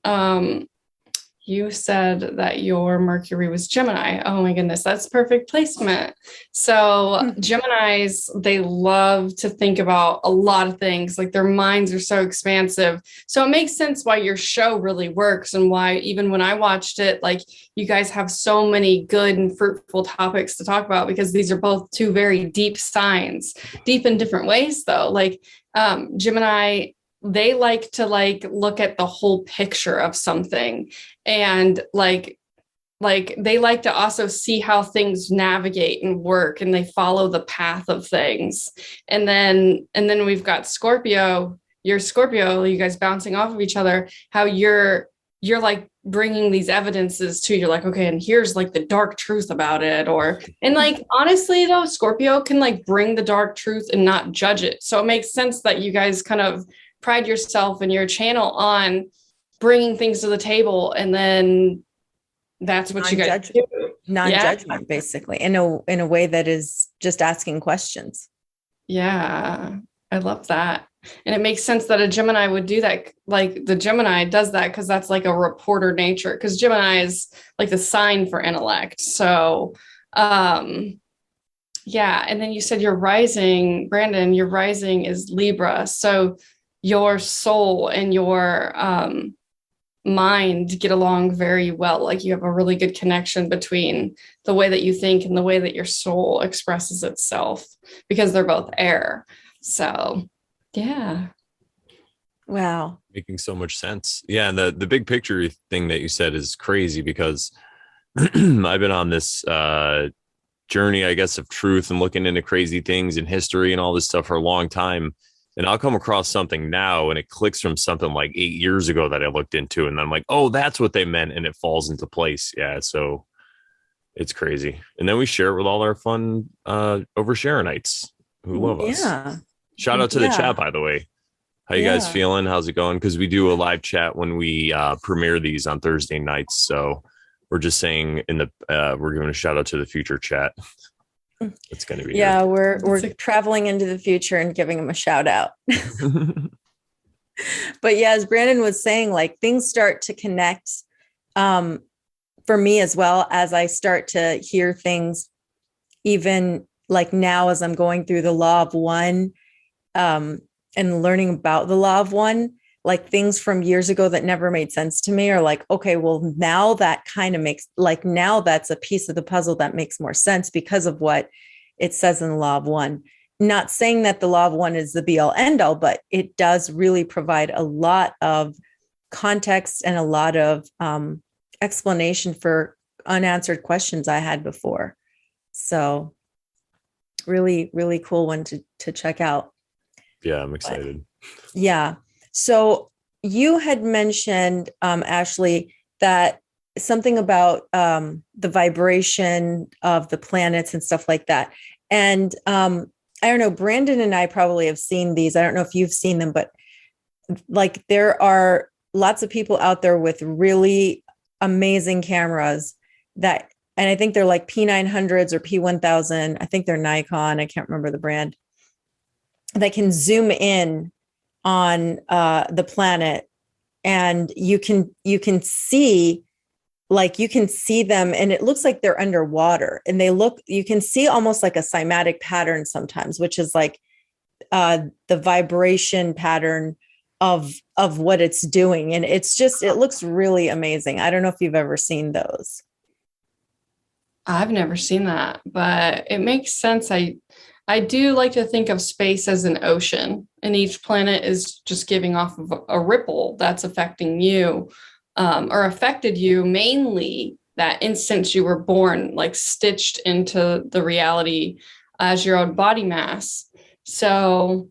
you said that your Mercury was Gemini. Oh my goodness, that's perfect placement. So Geminis, they love to think about a lot of things. Like their minds are so expansive. So it makes sense why your show really works and why even when I watched it, like you guys have so many good and fruitful topics to talk about, because these are both two very deep signs, deep in different ways though. Like Gemini, they like to look at the whole picture of something, and like they like to also see how things navigate and work, and they follow the path of things. And then we've got Scorpio. You're Scorpio, you guys bouncing off of each other, how you're like bringing these evidences to, you're like, okay, and here's like the dark truth about it. And like, honestly though, Scorpio can like bring the dark truth and not judge it. So it makes sense that you guys kind of pride yourself and your channel on bringing things to the table. And then that's what you guys do. Non-judgment, basically, in a way that is just asking questions. Yeah, I love that. And it makes sense that a Gemini would do that. Like the Gemini does that because that's like a reporter nature, because Gemini is like the sign for intellect. So, yeah. And then you said your rising, Brandon, your rising is Libra. So your soul and your mind get along very well. Like you have a really good connection between the way that you think and the way that your soul expresses itself, because they're both air. So yeah. Wow. Making so much sense. Yeah. And the big picture thing that you said is crazy, because I've been on this journey, I guess, of truth and looking into crazy things in history and all this stuff for a long time. And I'll come across something now and it clicks from something like 8 years ago that I looked into. And then I'm like, oh, that's what they meant. And it falls into place. Yeah. So it's crazy. And then we share it with all our fun over Sharonites who love us. Yeah. Shout out to the chat, by the way. How you guys feeling? How's it going? Because we do a live chat when we premiere these on Thursday nights. So we're just saying we're giving a shout out to the future chat. It's going to be good. We're traveling into the future and giving them a shout out. But yeah, as Brandon was saying, like things start to connect for me as well, as I start to hear things, even like now as I'm going through the law of one and learning about the law of one, like things from years ago that never made sense to me are like, okay, well, now that kind of makes, like, now that's a piece of the puzzle that makes more sense because of what it says in the law of one. Not saying that the law of one is the be all end all, but it does really provide a lot of context and a lot of explanation for unanswered questions I had before. So really, really cool one to check out. Yeah, I'm excited. But, yeah. So you had mentioned, Ashley, that something about the vibration of the planets and stuff like that. And I don't know, Brandon and I probably have seen these. I don't know if you've seen them, but like there are lots of people out there with really amazing cameras that, and I think they're like P900s or P1000. I think they're Nikon. I can't remember the brand, that can zoom in on the planet, and you can see, like you can see them, and it looks like they're underwater, and you can see almost like a cymatic pattern sometimes, which is like the vibration pattern of what it's doing. And it looks really amazing. I don't know if you've ever seen those. I've never seen that, but it makes sense. I do like to think of space as an ocean, and each planet is just giving off of a ripple that's affecting you, or affected you mainly that instant you were born, like stitched into the reality as your own body mass. So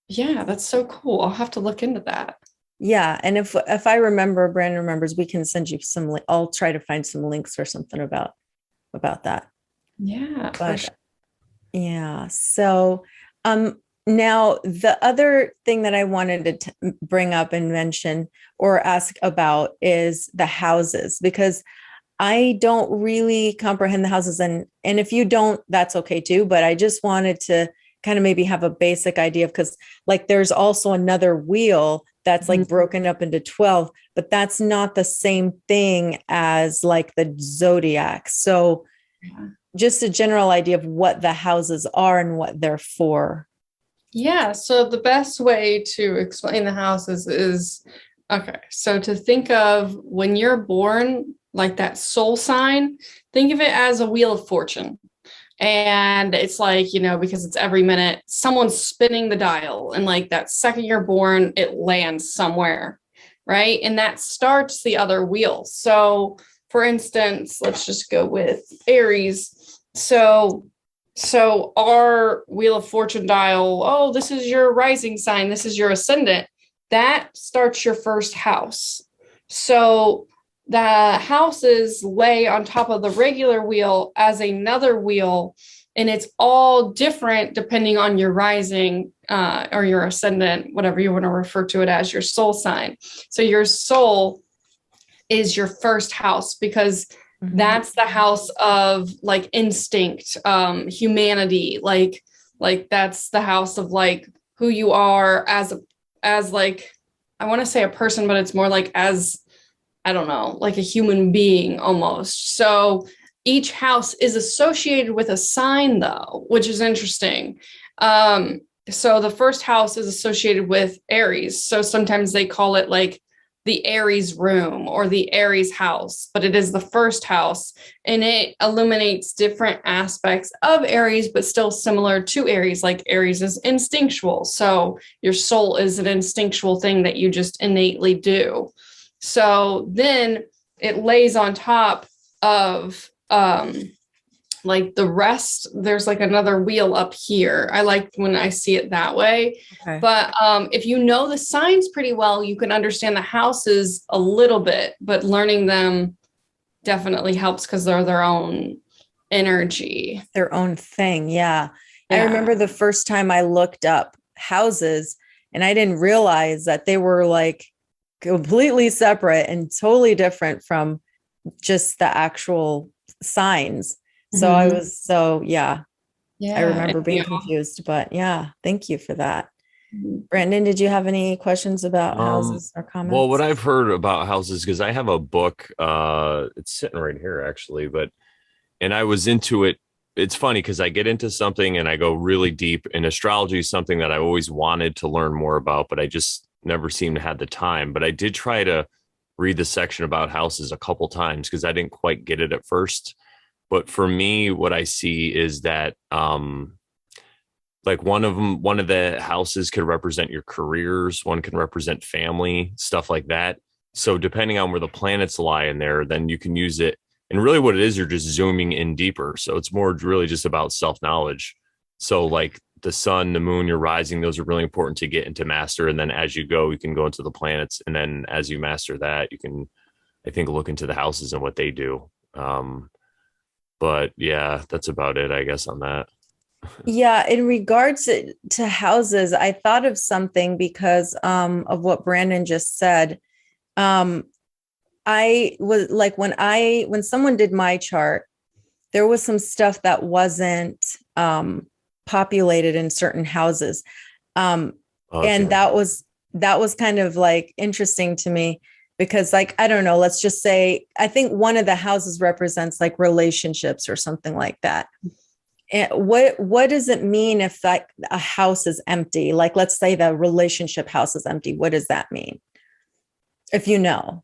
yeah, that's so cool. I'll have to look into that. Yeah. And if I remember, Brandon remembers, we can send you some, I'll try to find some links or something about that. Yeah. But yeah. So now the other thing that I wanted to bring up and mention or ask about is the houses, because I don't really comprehend the houses. And if you don't, that's okay too. But I just wanted to kind of maybe have a basic idea of, because like there's also another wheel that's like broken up into 12, but that's not the same thing as like the zodiac. So just a general idea of what the houses are and what they're for. Yeah. So the best way to explain the houses is, okay, so to think of when you're born, like that soul sign, think of it as a wheel of fortune. And it's like, you know, because it's every minute someone's spinning the dial, and like that second you're born, it lands somewhere, right? And that starts the other wheel. So for instance, let's just go with Aries. So our wheel of fortune dial, oh, this is your rising sign, this is your ascendant, that starts your first house. So the houses lay on top of the regular wheel as another wheel, and it's all different depending on your rising or your ascendant, whatever you want to refer to it as, your soul sign. So your soul is your first house, because that's the house of like instinct, humanity, like that's the house of like who you are as like, I want to say a person, but it's more like as, I don't know, like a human being almost. So each house is associated with a sign though, which is interesting. So the first house is associated with Aries. So sometimes they call it like the Aries room or the Aries house, but it is the first house, and it illuminates different aspects of Aries, but still similar to Aries. Like Aries is instinctual. So your soul is an instinctual thing that you just innately do. So then it lays on top of like the rest. There's like another wheel up here. I like when I see it that way. Okay. But if you know the signs pretty well, you can understand the houses a little bit, but learning them definitely helps because they're their own energy. Their own thing. Yeah. I remember the first time I looked up houses and I didn't realize that they were like completely separate and totally different from just the actual signs. So I was, I remember being confused, but yeah, thank you for that. Brandon, did you have any questions about houses or comments? Well, what I've heard about houses, because I have a book, it's sitting right here actually, and I was into it. It's funny because I get into something and I go really deep, and astrology is something that I always wanted to learn more about, but I just never seemed to have the time. But I did try to read the section about houses a couple times because I didn't quite get it at first. But for me, what I see is that like one of the houses could represent your careers, one can represent family, stuff like that. So depending on where the planets lie in there, then you can use it. And really what it is, you're just zooming in deeper. So it's more really just about self-knowledge. So like the sun, the moon, your rising, those are really important to get into master. And then as you go, you can go into the planets. And then as you master that, you can, I think, look into the houses and what they do. But yeah, that's about it, I guess, on that. Yeah. In regards to houses, I thought of something because of what Brandon just said. I was like, when someone did my chart, there was some stuff that wasn't populated in certain houses. And that was kind of like interesting to me. Because like, I don't know, let's just say, I think one of the houses represents like relationships or something like that. And what does it mean if like a house is empty? Like, let's say the relationship house is empty. What does that mean? If you know.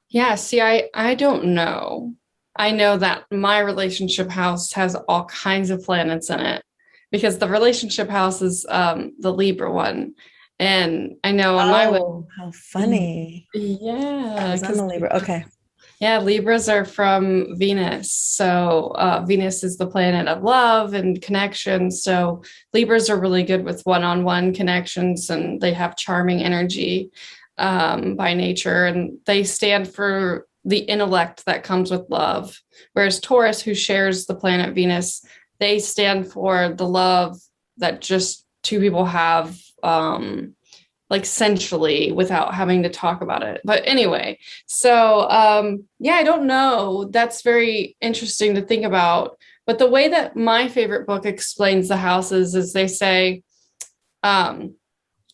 Yeah, see, I don't know. I know that my relationship house has all kinds of planets in it because the relationship house is the Libra one. And I know on my way. How funny. Yeah. I'm a Libra. Okay. Yeah, Libras are from Venus. So Venus is the planet of love and connection. So Libras are really good with one-on-one connections, and they have charming energy by nature. And they stand for the intellect that comes with love. Whereas Taurus, who shares the planet Venus, they stand for the love that just two people have like sensually without having to talk about it. But anyway, so I don't know. That's very interesting to think about. But the way that my favorite book explains the houses is they say that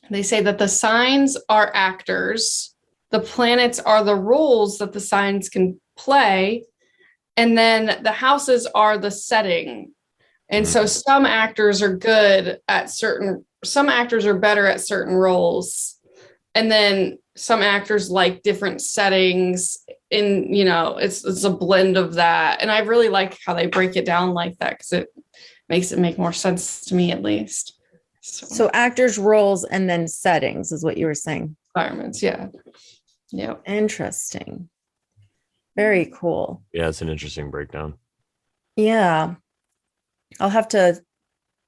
the signs are actors, the planets are the roles that the signs can play, and then the houses are the setting. And so some actors are better at certain roles. And then some actors like different settings it's a blend of that. And I really like how they break it down like that, because it makes it make more sense to me, at least. So actors, roles, and then settings is what you were saying. Environments. Yeah. Yeah. Interesting. Very cool. Yeah, it's an interesting breakdown. Yeah. I'll have to,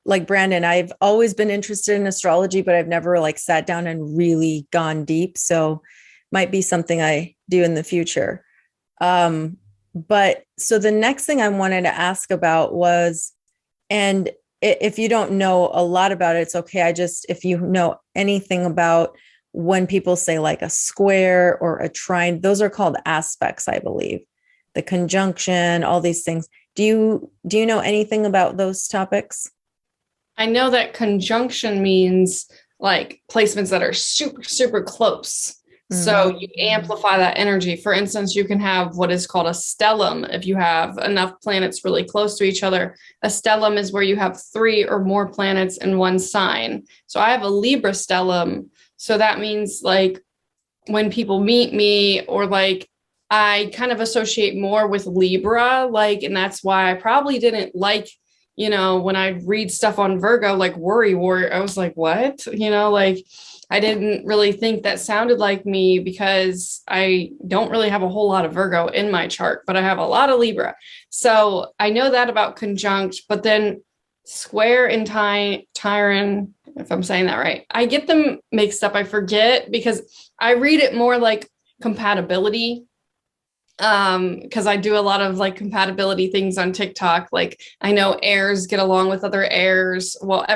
like Brandon, I've always been interested in astrology, but I've never like sat down and really gone deep. So might be something I do in the future. But so the next thing I wanted to ask about was, and if you don't know a lot about it, it's okay. If you know anything about when people say like a square or a trine, those are called aspects, I believe. The conjunction, all these things. Do you know anything about those topics? I know that conjunction means like placements that are super, super close. So you amplify that energy. For instance, you can have what is called a stellium if you have enough planets really close to each other. A stellium is where you have 3 or more planets in one sign. So I have a Libra stellium. So that means like when people meet me, or like I kind of associate more with Libra, like, and that's why I probably didn't like, when I read stuff on Virgo, like worry warrior, I was like, what? Like I didn't really think that sounded like me, because I don't really have a whole lot of Virgo in my chart, but I have a lot of Libra. So I know that about conjunct, but then square and Tyron, if I'm saying that right, I get them mixed up. I forget, because I read it more like compatibility. Because I do a lot of like compatibility things on TikTok. Like I know airs get along with other airs. Well,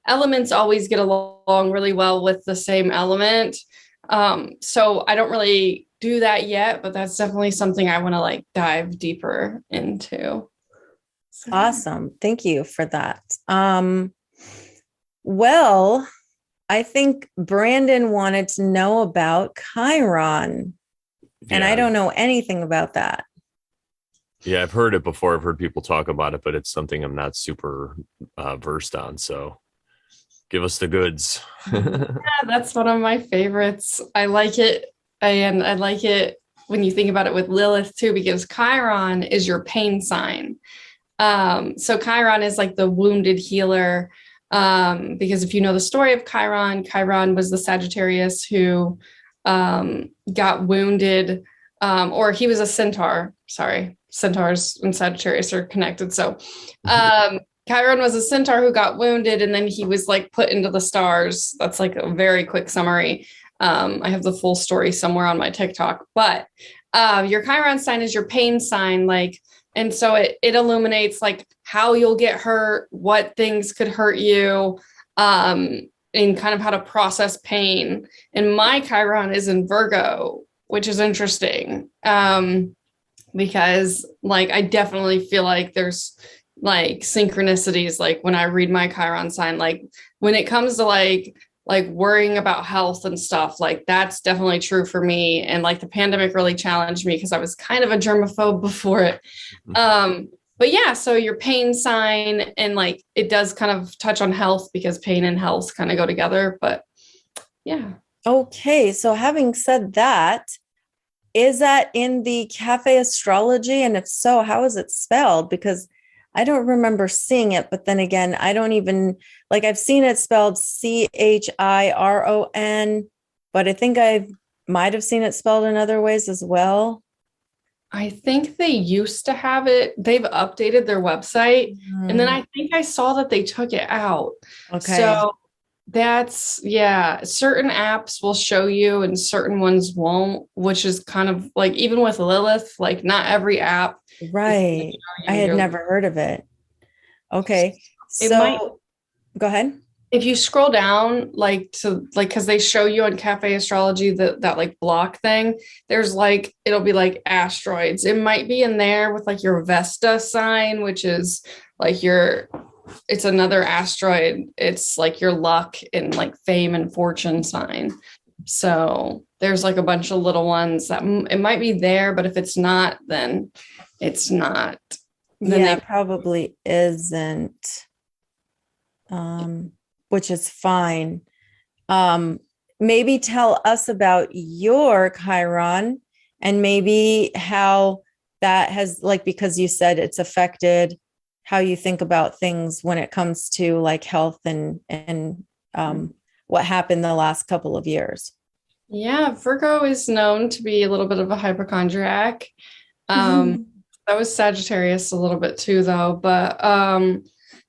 elements always get along really well with the same element. So I don't really do that yet, but that's definitely something I want to like dive deeper into. So. Awesome. Thank you for that. Well, I think Brandon wanted to know about Chiron. And I don't know anything about that. Yeah, I've heard it before. I've heard people talk about it, but it's something I'm not super versed on. So give us the goods. Yeah, that's one of my favorites. I like it. And I like it when you think about it with Lilith too, because Chiron is your pain sign. So Chiron is like the wounded healer. Because if you know the story of Chiron, Chiron was the Sagittarius who got wounded, or he was a centaur. Sorry, centaurs and Sagittarius are connected. So Chiron was a centaur who got wounded, and then he was like put into the stars. That's like a very quick summary. I have the full story somewhere on my TikTok, but your Chiron sign is your pain sign, like, and so it illuminates like how you'll get hurt, what things could hurt you, and kind of how to process pain. And my Chiron is in Virgo, which is interesting, because like I definitely feel like there's like synchronicities, like when I read my Chiron sign, like when it comes to like worrying about health and stuff, like that's definitely true for me. And like the pandemic really challenged me, because I was kind of a germaphobe before it. But yeah, so your pain sign, and like it does kind of touch on health, because pain and health kind of go together. But yeah. Okay. So having said that, is that in the Cafe Astrology? And if so, how is it spelled? Because I don't remember seeing it, but then again, I don't even like, I've seen it spelled Chiron, but I think I might have seen it spelled in other ways as well. I think they used to have it. They've updated their website. And then I think I saw that they took it out. Okay. So that's, yeah, certain apps will show you and certain ones won't, which is kind of like, even with Lilith, like not every app. Right. I had never heard of it. Okay. So go ahead. If you scroll down, because they show you on Cafe Astrology that like block thing, there's like, it'll be like asteroids. It might be in there with like your Vesta sign, which is like it's another asteroid. It's like your luck and like fame and fortune sign. So there's like a bunch of little ones that it might be there, but if it's not, then it's not. Then it probably isn't. Which is fine. Maybe tell us about your Chiron and maybe how that has, like, because you said it's affected how you think about things when it comes to like health and what happened the last couple of years. Yeah, Virgo is known to be a little bit of a hypochondriac. That was Sagittarius a little bit too, though. But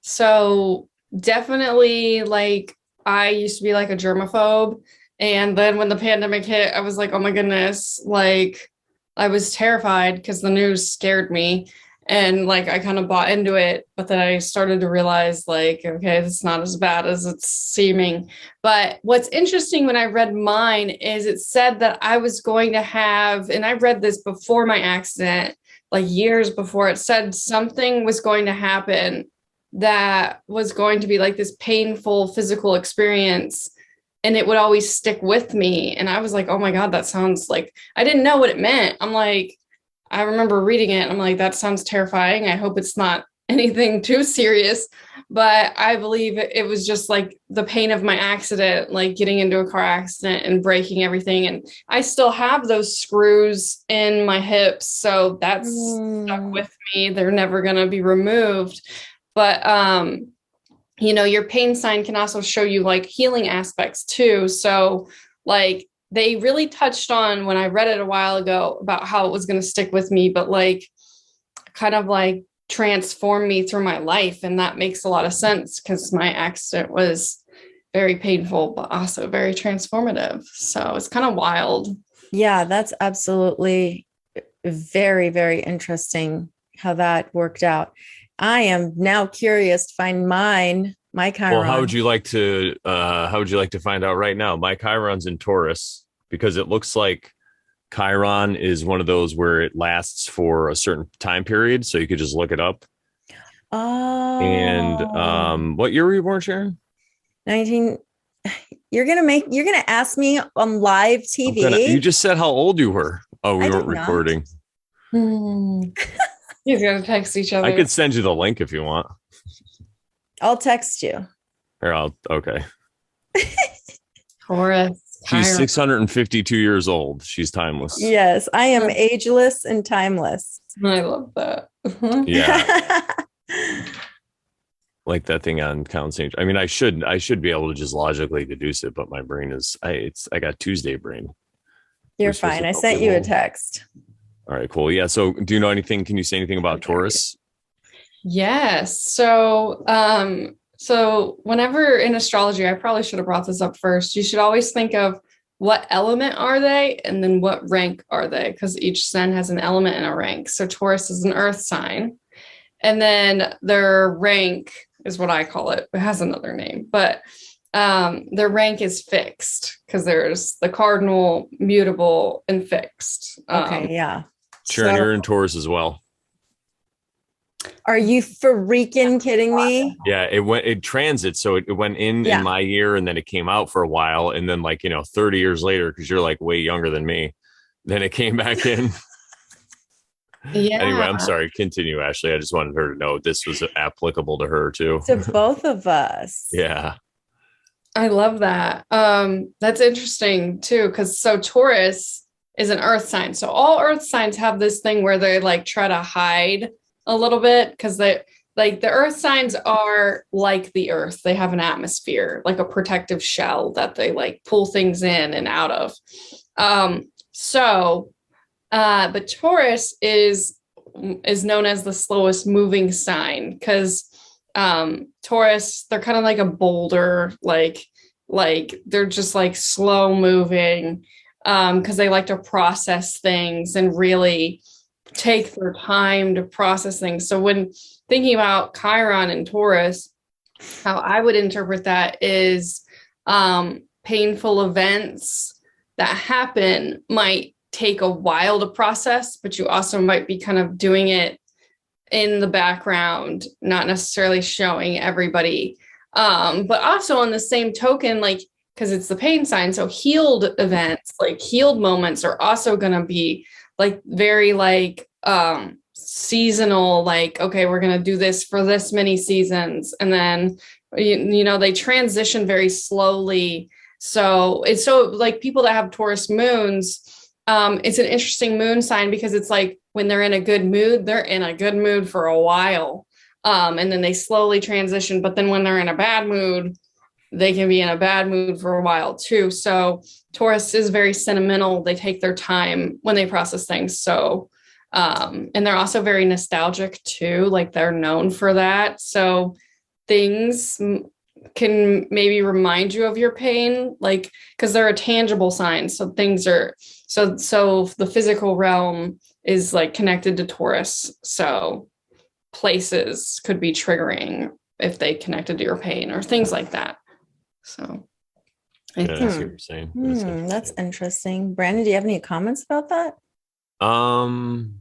so definitely, like, I used to be like a germaphobe. And then when the pandemic hit, I was like, oh my goodness, like I was terrified because the news scared me. And like I kind of bought into it, but then I started to realize like, okay, it's not as bad as it's seeming. But what's interesting when I read mine is it said that I was going to have, and I read this before my accident, like years before, it said something was going to happen that was going to be like this painful physical experience, and it would always stick with me. And I was like, oh my God, that sounds like, I didn't know what it meant. I'm like, I remember reading it. I'm like, that sounds terrifying. I hope it's not anything too serious. But I believe it was just like the pain of my accident, like getting into a car accident and breaking everything. And I still have those screws in my hips. So that's stuck with me. They're never going to be removed. But, your pain sign can also show you like healing aspects too. So like, they really touched on when I read it a while ago about how it was going to stick with me, but like kind of like transform me through my life. And that makes a lot of sense because my accident was very painful, but also very transformative. So it's kind of wild. Yeah, that's absolutely very, very interesting how that worked out. I am now curious to find my Chiron. Well, how would you like to find out right now? My Chiron's in Taurus because it looks like Chiron is one of those where it lasts for a certain time period. So you could just look it up. Oh. And what year were you born, Sharon? 19. You're gonna ask me on live TV. You just said how old you were. Oh, we weren't recording. He's gonna text each other. I could send you the link if you want. I'll text you. Okay. Taurus. She's 652 years old. She's timeless. Yes, I am ageless and timeless. I love that. Yeah. Like that thing on Count St. I mean, I should be able to just logically deduce it, but my brain is I got Tuesday brain. You're fine. I sent you a text. All right, cool. Yeah. So do you know anything? Can you say anything about Taurus? Yes. So whenever in astrology, I probably should have brought this up first. You should always think of what element are they and then what rank are they? Because each sign has an element and a rank. So Taurus is an earth sign. And then their rank is what I call it. It has another name, but their rank is fixed because there's the cardinal, mutable, and fixed. Okay, yeah. Sharon, you're in Taurus as well. Are you freaking kidding me? Yeah, it transits. So it went in my year and then it came out for a while. And then 30 years later, because you're like way younger than me, then it came back in. Yeah. Anyway, I'm sorry. Continue, Ashley. I just wanted her to know this was applicable to her too. To both of us. Yeah. I love that. That's interesting too, because Taurus is an earth sign. So all earth signs have this thing where they like try to hide a little bit because they like the earth signs are like the earth. They have an atmosphere, like a protective shell that they like pull things in and out of. But Taurus is known as the slowest moving sign because Taurus, they're kind of like a boulder, like they're just like slow moving because they like to process things and really take their time to process things. So when thinking about Chiron and Taurus, how I would interpret that is painful events that happen might take a while to process, but you also might be kind of doing it in the background, not necessarily showing everybody. But also on the same token, like, because it's the pain sign, so healed events, like healed moments are also going to be like very like seasonal, like, okay, we're going to do this for this many seasons. And then, you know, they transition very slowly. So it's so like people that have Taurus moons, it's an interesting moon sign because it's like when they're in a good mood, they're in a good mood for a while. And then they slowly transition. But then when they're in a bad mood, they can be in a bad mood for a while too. So Taurus is very sentimental. They take their time when they process things. So, and they're also very nostalgic too. Like they're known for that. So things can maybe remind you of your pain, like, because they're a tangible sign. So things are, so the physical realm is like connected to Taurus. So places could be triggering if they connected to your pain or things like that. So I see what you're saying. That's interesting. Brandon, do you have any comments about that? I'm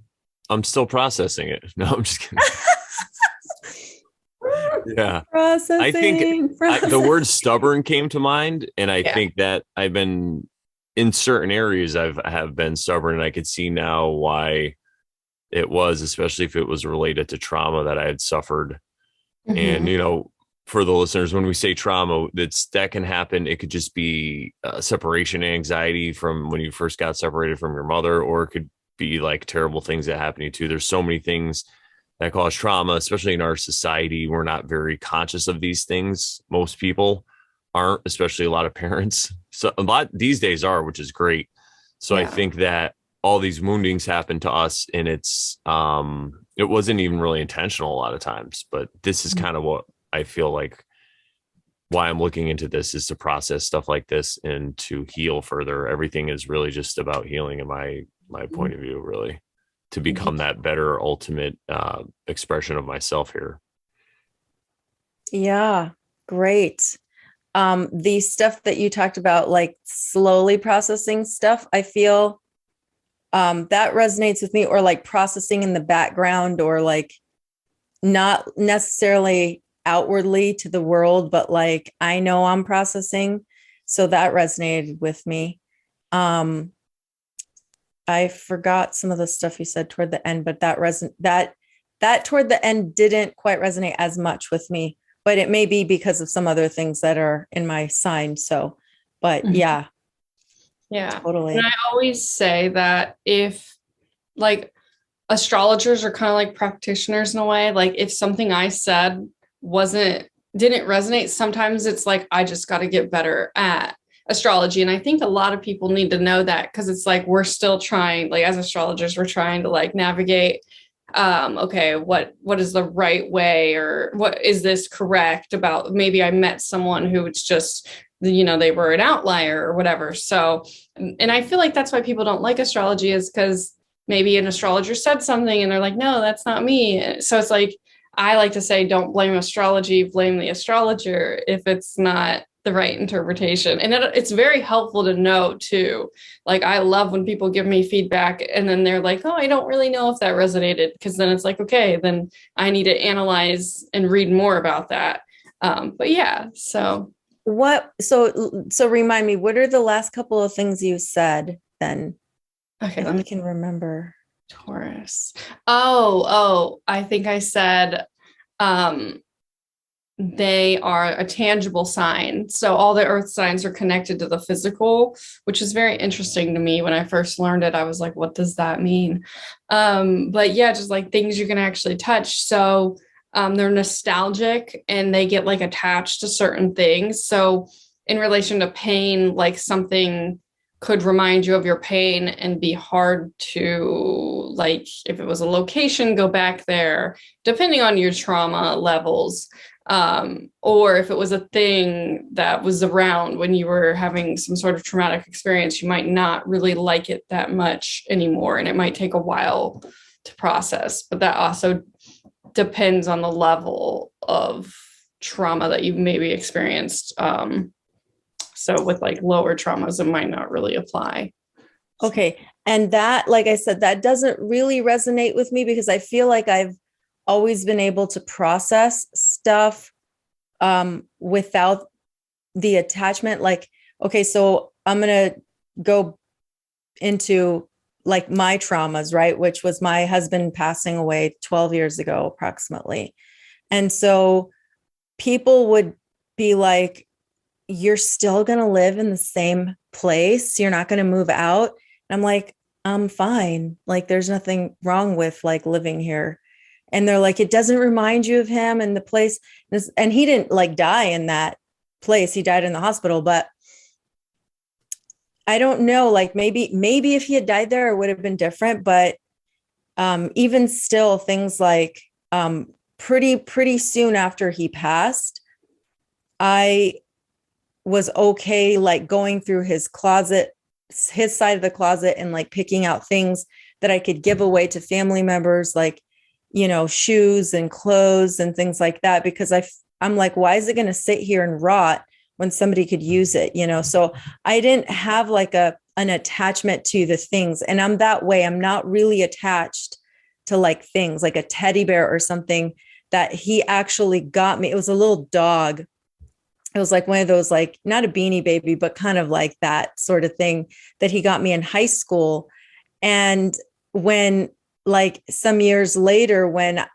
still processing it. No, I'm just kidding. Yeah. Processing. I think the word stubborn came to mind. And I think that I've been in certain areas I have been stubborn, and I could see now why it was, especially if it was related to trauma that I had suffered. Mm-hmm. And, you know, for the listeners, when we say trauma, that can happen. It could just be separation anxiety from when you first got separated from your mother, or it could be like terrible things that happen to you too. There's so many things that cause trauma, especially in our society. We're not very conscious of these things. Most people aren't, especially a lot of parents. So a lot these days are, which is great. So I think that all these woundings happen to us, and it wasn't even really intentional a lot of times, but this is kind of what I feel like why I'm looking into this is to process stuff like this and to heal further. Everything is really just about healing in my point of view, really, to become that better ultimate expression of myself here. Yeah, great. The stuff that you talked about, like slowly processing stuff, I feel that resonates with me, or like processing in the background, or like not necessarily outwardly to the world, but like I know I'm processing. So that resonated with me. I forgot some of the stuff you said toward the end, but that toward the end didn't quite resonate as much with me, but it may be because of some other things that are in my sign. So, but yeah, totally. And I always say that if like astrologers are kind of like practitioners in a way, like if something I said didn't resonate, sometimes it's like, I just got to get better at astrology. And I think a lot of people need to know that, because it's like, we're still trying, like as astrologers, we're trying to like navigate, okay, what is the right way, or what is this correct about? Maybe I met someone who it's just, you know, they were an outlier or whatever. So, and I feel like that's why people don't like astrology, is because maybe an astrologer said something and they're like, no, that's not me. So it's like, I like to say, don't blame astrology, blame the astrologer if it's not the right interpretation. And it's very helpful to know too. Like, I love when people give me feedback and then they're like, oh, I don't really know if that resonated. Because then it's like, okay, then I need to analyze and read more about that. But yeah, so. So remind me, what are the last couple of things you said then? Okay. Let me can remember. Taurus. Oh, I think I said, they are a tangible sign. So all the earth signs are connected to the physical, which is very interesting to me. When I first learned it, I was like, what does that mean? But yeah, just like things you can actually touch. So they're nostalgic and they get like attached to certain things. So in relation to pain, like something could remind you of your pain and be hard to, like, if it was a location, go back there, depending on your trauma levels. Or if it was a thing that was around when you were having some sort of traumatic experience, you might not really like it that much anymore. And it might take a while to process, but that also depends on the level of trauma that you've maybe experienced. So with like lower traumas, it might not really apply. Okay. And that, like I said, that doesn't really resonate with me because I feel like I've always been able to process stuff without the attachment. Like, okay, so I'm going to go into like my traumas, right? Which was my husband passing away 12 years ago, approximately. And so people would be like, you're still going to live in the same place. You're not going to move out. And I'm like, I'm fine. Like, there's nothing wrong with like living here. And they're like, it doesn't remind you of him and the place. And he didn't like die in that place. He died in the hospital, but I don't know, like maybe if he had died there, it would have been different. But even still, things like pretty soon after he passed, I was okay, like going through his closet, his side of the closet, and like picking out things that I could give away to family members, like, you know, shoes and clothes and things like that, because I'm like, why is it going to sit here and rot when somebody could use it, you know? So I didn't have like an attachment to the things. And I'm that way. I'm not really attached to like things like a teddy bear or something that he actually got me. It was a little dog. It was like one of those, like not a Beanie Baby, but kind of like that sort of thing that he got me in high school. And when like some years later, when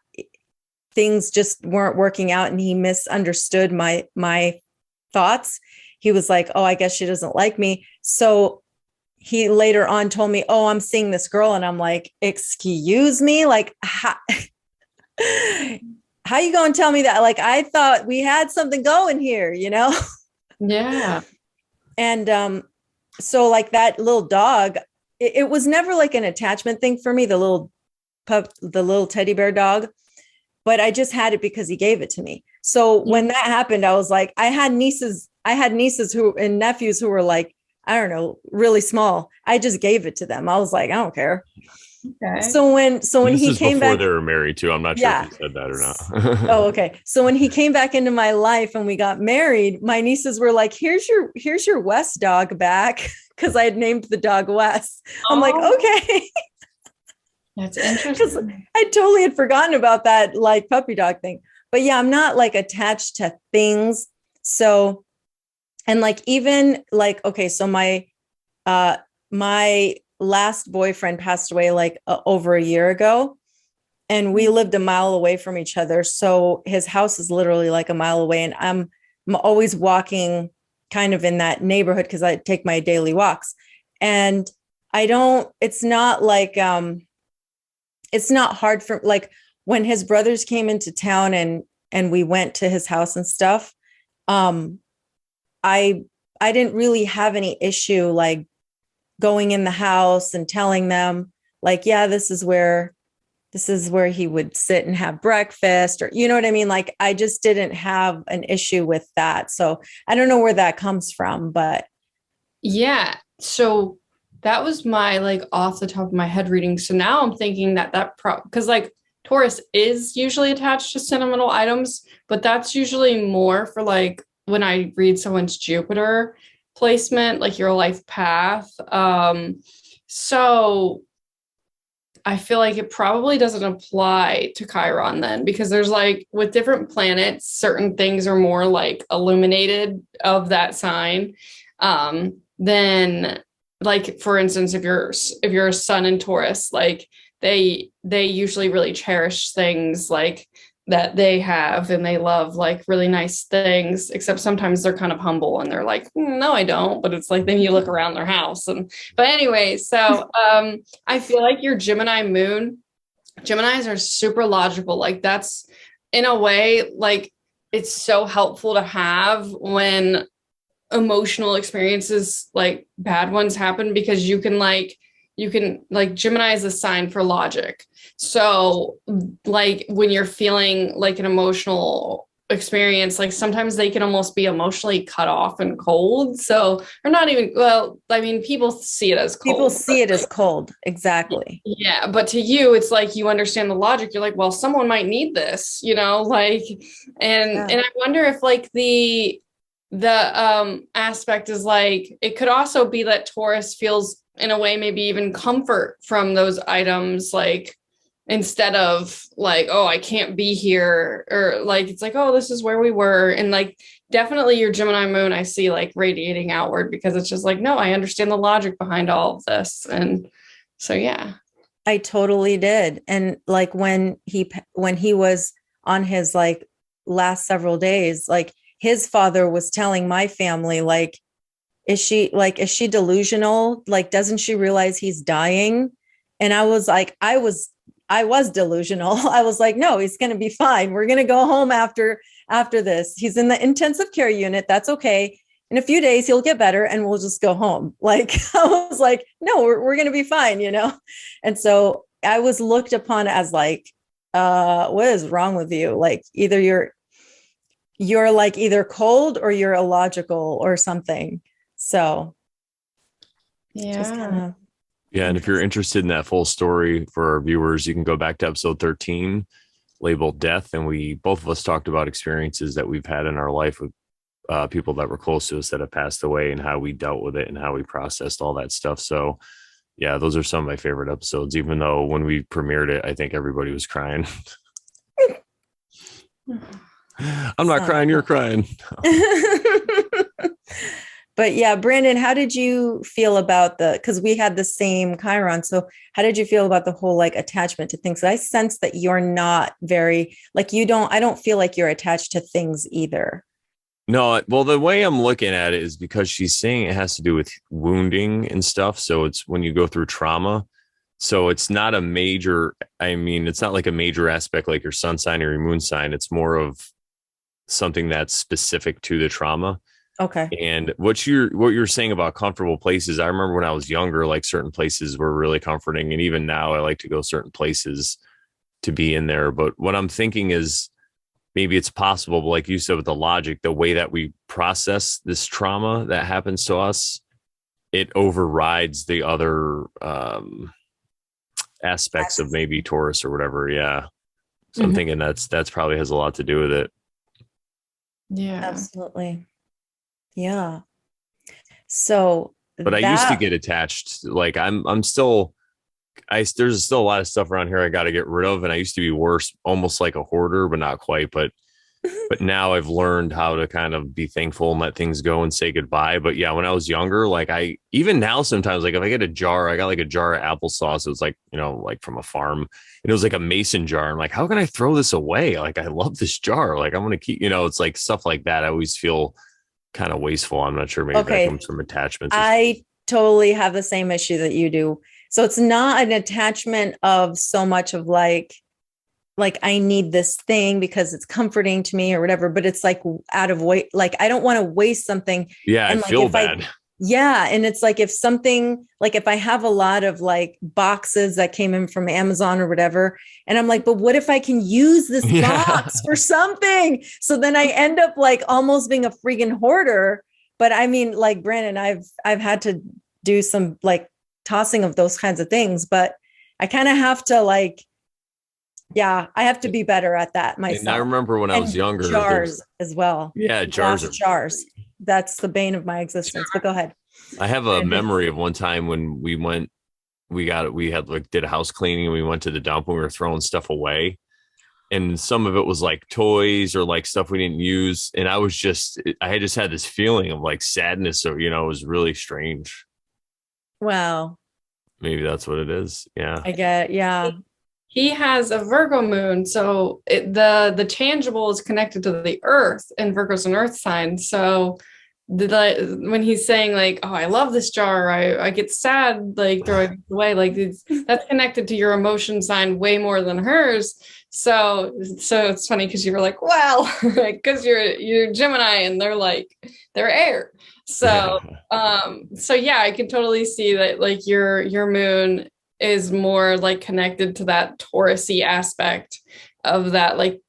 things just weren't working out and he misunderstood my thoughts, he was like, oh, I guess she doesn't like me. So he later on told me, oh, I'm seeing this girl. And I'm like, excuse me? Like, how you going to tell me that? Like, I thought we had something going here, you know? Yeah. And so like that little dog, it was never like an attachment thing for me, the little teddy bear dog, but I just had it because he gave it to me. So when that happened, I was like, I had nieces and nephews who were like, I don't know, really small. I just gave it to them. I was like, I don't care. Okay. So when he came before back, they were married too. I'm not sure if he said that or not. Oh, okay. So when he came back into my life and we got married, my nieces were like, here's your Wes dog back. Cause I had named the dog Wes. I'm like, okay. That's interesting. I totally had forgotten about that like puppy dog thing. But yeah, I'm not like attached to things. So, and like, even like, okay, so my last boyfriend passed away like over a year ago, and we lived a mile away from each other. So his house is literally like a mile away. And I'm always walking kind of in that neighborhood because I take my daily walks. And it's not like, it's not hard for, like when his brothers came into town and we went to his house and stuff, I didn't really have any issue like going in the house and telling them like, yeah, this is where he would sit and have breakfast, or, you know what I mean? Like, I just didn't have an issue with that. So I don't know where that comes from, but. Yeah. So that was my like off the top of my head reading. So now I'm thinking because like Taurus is usually attached to sentimental items, but that's usually more for like when I read someone's Jupiter placement, like your life path. So I feel like it probably doesn't apply to Chiron then, because there's like with different planets, certain things are more like illuminated of that sign. Then like, for instance, if you're a sun in Taurus, like they usually really cherish things like that they have, and they love like really nice things, except sometimes they're kind of humble and they're like, no, I don't. But it's like, then you look around their house. But anyway, so I feel like your Gemini moon, Geminis are super logical. Like that's in a way, like it's so helpful to have when emotional experiences, like bad ones happen, because you can Gemini is a sign for logic. So like when you're feeling like an emotional experience, like sometimes they can almost be emotionally cut off and cold. So, or not even, well, I mean, people see it as cold. People see it as cold. Exactly. Yeah. But to you, it's like you understand the logic. You're like, well, someone might need this, like, and I wonder if like the aspect is like, it could also be that Taurus feels in a way, maybe even comfort from those items, like, instead of like, oh, I can't be here, or like, it's like, oh, this is where we were. And like, definitely your Gemini moon, I see like radiating outward, because it's just like, no, I understand the logic behind all of this. And so, yeah. I totally did. And like when he was on his like last several days, like his father was telling my family, like, is she delusional? Like, doesn't she realize he's dying? And I was like, I was delusional. I was like, no, he's going to be fine. We're going to go home after this. He's in the intensive care unit. That's okay. In a few days, he'll get better and we'll just go home. Like, I was like, no, we're going to be fine, And so I was looked upon as like, what is wrong with you? Like, either you're like either cold or you're illogical or something. So yeah. Yeah. And if you're interested in that full story for our viewers, you can go back to episode 13 labeled Death. And both of us talked about experiences that we've had in our life with people that were close to us that have passed away, and how we dealt with it and how we processed all that stuff. So yeah, those are some of my favorite episodes, even though when we premiered it, I think everybody was crying. I'm not crying, you're crying. But yeah, Brandon, how did you feel about because we had the same Chiron. So how did you feel about the whole like attachment to things? I sense that you're not very, like, I don't feel like you're attached to things either. No, well, the way I'm looking at it is because she's saying it has to do with wounding and stuff. So it's when you go through trauma. So it's not a major, it's not like a major aspect like your sun sign or your moon sign. It's more of something that's specific to the trauma. Okay. And what you're saying about comfortable places, I remember when I was younger, like certain places were really comforting. And even now I like to go certain places to be in there. But what I'm thinking is maybe it's possible, but like you said, with the logic, the way that we process this trauma that happens to us, it overrides the other aspects of maybe Taurus or whatever. Yeah. So I'm thinking that's probably has a lot to do with it. Yeah, absolutely. Yeah. So, but I used to get attached. Like there's still a lot of stuff around here I got to get rid of. And I used to be worse, almost like a hoarder, but not quite. But now I've learned how to kind of be thankful and let things go and say goodbye. But yeah, when I was younger, like even now, sometimes, like if I get a jar, I got like a jar of applesauce. It was like, like from a farm, and it was like a mason jar. I'm like, how can I throw this away? Like, I love this jar. Like, I'm going to keep, it's like stuff like that. I always feel kind of wasteful. I'm not sure. Maybe that comes from attachments. I totally have the same issue that you do. So it's not an attachment of so much of like I need this thing because it's comforting to me or whatever, but it's like out of weight. Like, I don't want to waste something. Yeah. And I feel bad. Yeah. And it's like, if something, like if I have a lot of like boxes that came in from Amazon or whatever, and I'm like, but what if I can use this box for something? So then I end up like almost being a freaking hoarder. But I mean, like, Brandon, I've had to do some like tossing of those kinds of things, but I kind of have to like, I have to be better at that myself. And I remember when I was younger, jars as well. Yeah. Jars. That's the bane of my existence, but go ahead. I have a memory of one time when we did a house cleaning and we went to the dump and we were throwing stuff away. And some of it was like toys or like stuff we didn't use. And I had just had this feeling of like sadness. So, it was really strange. Wow. Maybe that's what it is. Yeah. I get, yeah. He has a Virgo moon, so the tangible is connected to the earth, and Virgo's an earth sign. So when he's saying like, oh, I love this jar, I get sad, like throwing it away, like that's connected to your emotion sign way more than hers. So it's funny because you were like, well, because you're Gemini and they're air. So yeah, I can totally see that, like your moon is more like connected to that Taurus-y aspect of that, like,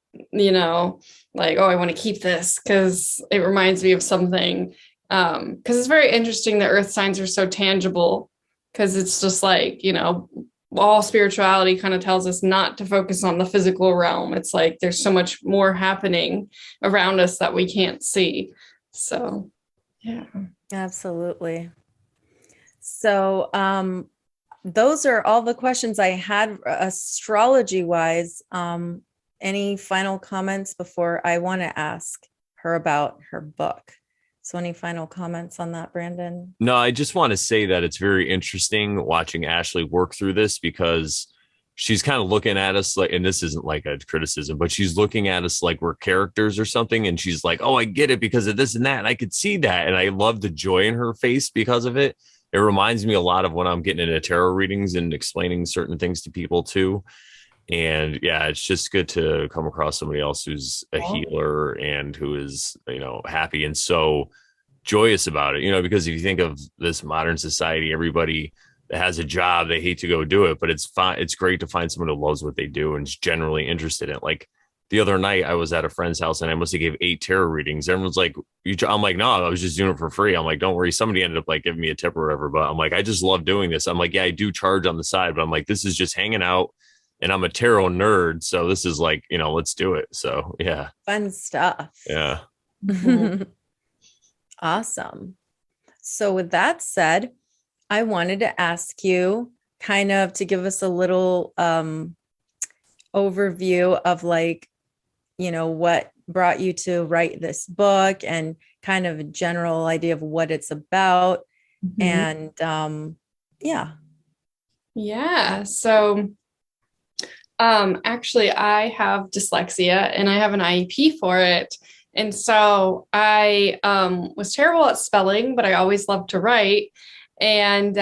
like, oh, I want to keep this because it reminds me of something. Because it's very interesting that earth signs are so tangible, because it's just like, all spirituality kind of tells us not to focus on the physical realm. It's like there's so much more happening around us that we can't see. So, yeah. Absolutely. So, those are all the questions I had astrology wise. Any final comments before I want to ask her about her book? So any final comments on that, Brandon? No, I just want to say that it's very interesting watching Ashley work through this, because she's kind of looking at us like, and this isn't like a criticism, but she's looking at us like we're characters or something. And she's like, oh, I get it because of this and that. And I could see that. And I love the joy in her face because of it. It reminds me a lot of when I'm getting into tarot readings and explaining certain things to people too. And yeah, it's just good to come across somebody else who's a healer and who is, happy and so joyous about it, because if you think of this modern society, everybody that has a job, they hate to go do it, but it's fine. It's great to find someone who loves what they do and is generally interested in it. Like the other night I was at a friend's house and I must have gave 8 tarot readings. Everyone's like, I'm like, no, I was just doing it for free. I'm like, don't worry. Somebody ended up like giving me a tip or whatever, but I'm like, I just love doing this. I'm like, yeah, I do charge on the side, but I'm like, this is just hanging out. And I'm a tarot nerd. So this is like, let's do it. So yeah. Fun stuff. Yeah. Awesome. So with that said, I wanted to ask you kind of to give us a little overview of like, what brought you to write this book and kind of a general idea of what it's about. And yeah. So actually I have dyslexia and I have an IEP for it. And so I was terrible at spelling, but I always loved to write. And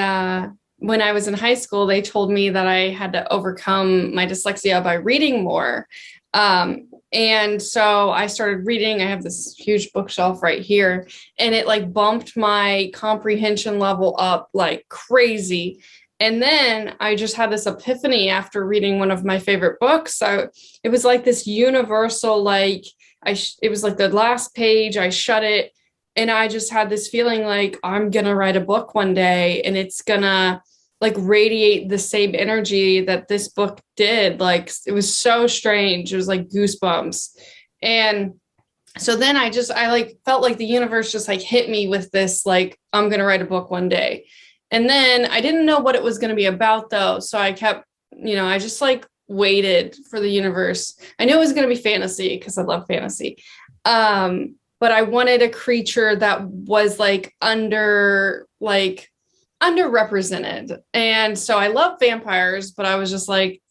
when I was in high school, they told me that I had to overcome my dyslexia by reading more. And so I started reading. I have this huge bookshelf right here, and it like bumped my comprehension level up like crazy. And then I just had this epiphany after reading one of my favorite books. So it was like this universal, like it was like the last page, I shut it. And I just had this feeling like I'm going to write a book one day and it's going to like radiate the same energy that this book did. Like it was so strange. It was like goosebumps. And so then I like felt like the universe just like hit me with this, like, I'm going to write a book one day. And then I didn't know what it was going to be about though. So I kept, I just like waited for the universe. I knew it was going to be fantasy because I love fantasy. But I wanted a creature that was like underrepresented. And so I love vampires, but I was just like,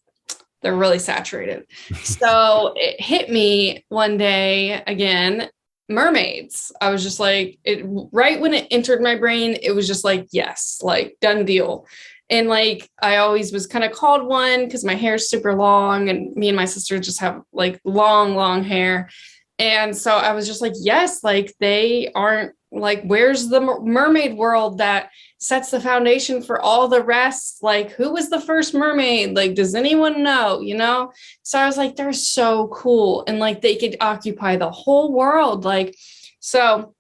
they're really saturated. So it hit me one day again, mermaids. I was just like, right when it entered my brain, it was just like, yes, like done deal. And like, I always was kind of called one because my hair is super long and me and my sister just have like long hair. And so I was just like, yes, like they aren't like, where's the mermaid world that sets the foundation for all the rest? Like, who was the first mermaid? Like, does anyone know? So I was like, they're so cool. And like, they could occupy the whole world. Like, so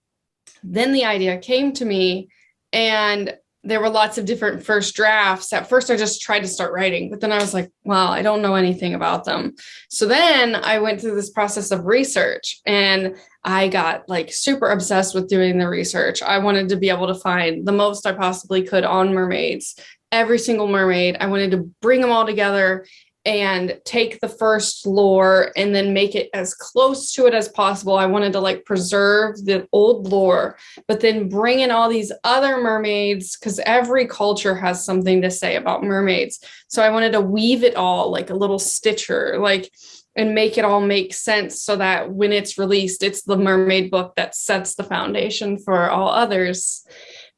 then the idea came to me, and there were lots of different first drafts. At first, I just tried to start writing, but then I was like, well, I don't know anything about them. So then I went through this process of research, and I got like super obsessed with doing the research. I wanted to be able to find the most I possibly could on mermaids, every single mermaid. I wanted to bring them all together and take the first lore and then make it as close to it as possible. I wanted to like preserve the old lore, but then bring in all these other mermaids, because every culture has something to say about mermaids. So I wanted to weave it all like a little stitcher, like, and make it all make sense so that when it's released, it's the mermaid book that sets the foundation for all others.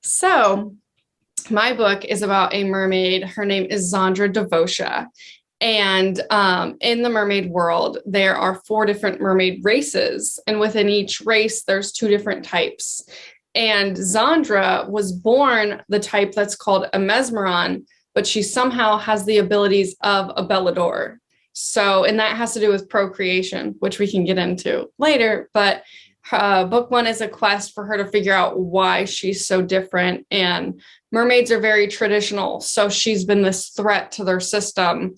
So my book is about a mermaid. Her name is Zandra Devosha. And in the mermaid world, there are 4 different mermaid races. And within each race, there's 2 different types. And Zandra was born the type that's called a mesmeron, but she somehow has the abilities of a bellador. So, and that has to do with procreation, which we can get into later. But book one is a quest for her to figure out why she's so different. And mermaids are very traditional. So she's been this threat to their system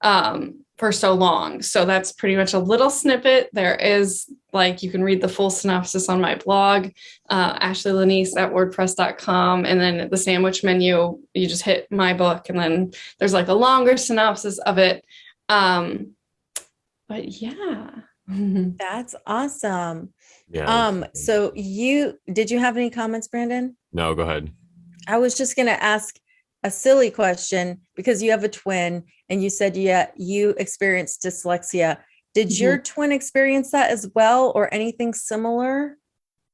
for so long. So that's pretty much a little snippet. There is, like, you can read the full synopsis on my blog, ashleylanese@wordpress.com. And then the sandwich menu, you just hit my book, and then there's like a longer synopsis of it. But yeah. That's awesome. Yeah. So did you have any comments, Brandon? No, go ahead. I was just going to ask a silly question, because you have a twin and you said, you experienced dyslexia. Did your twin experience that as well, or anything similar?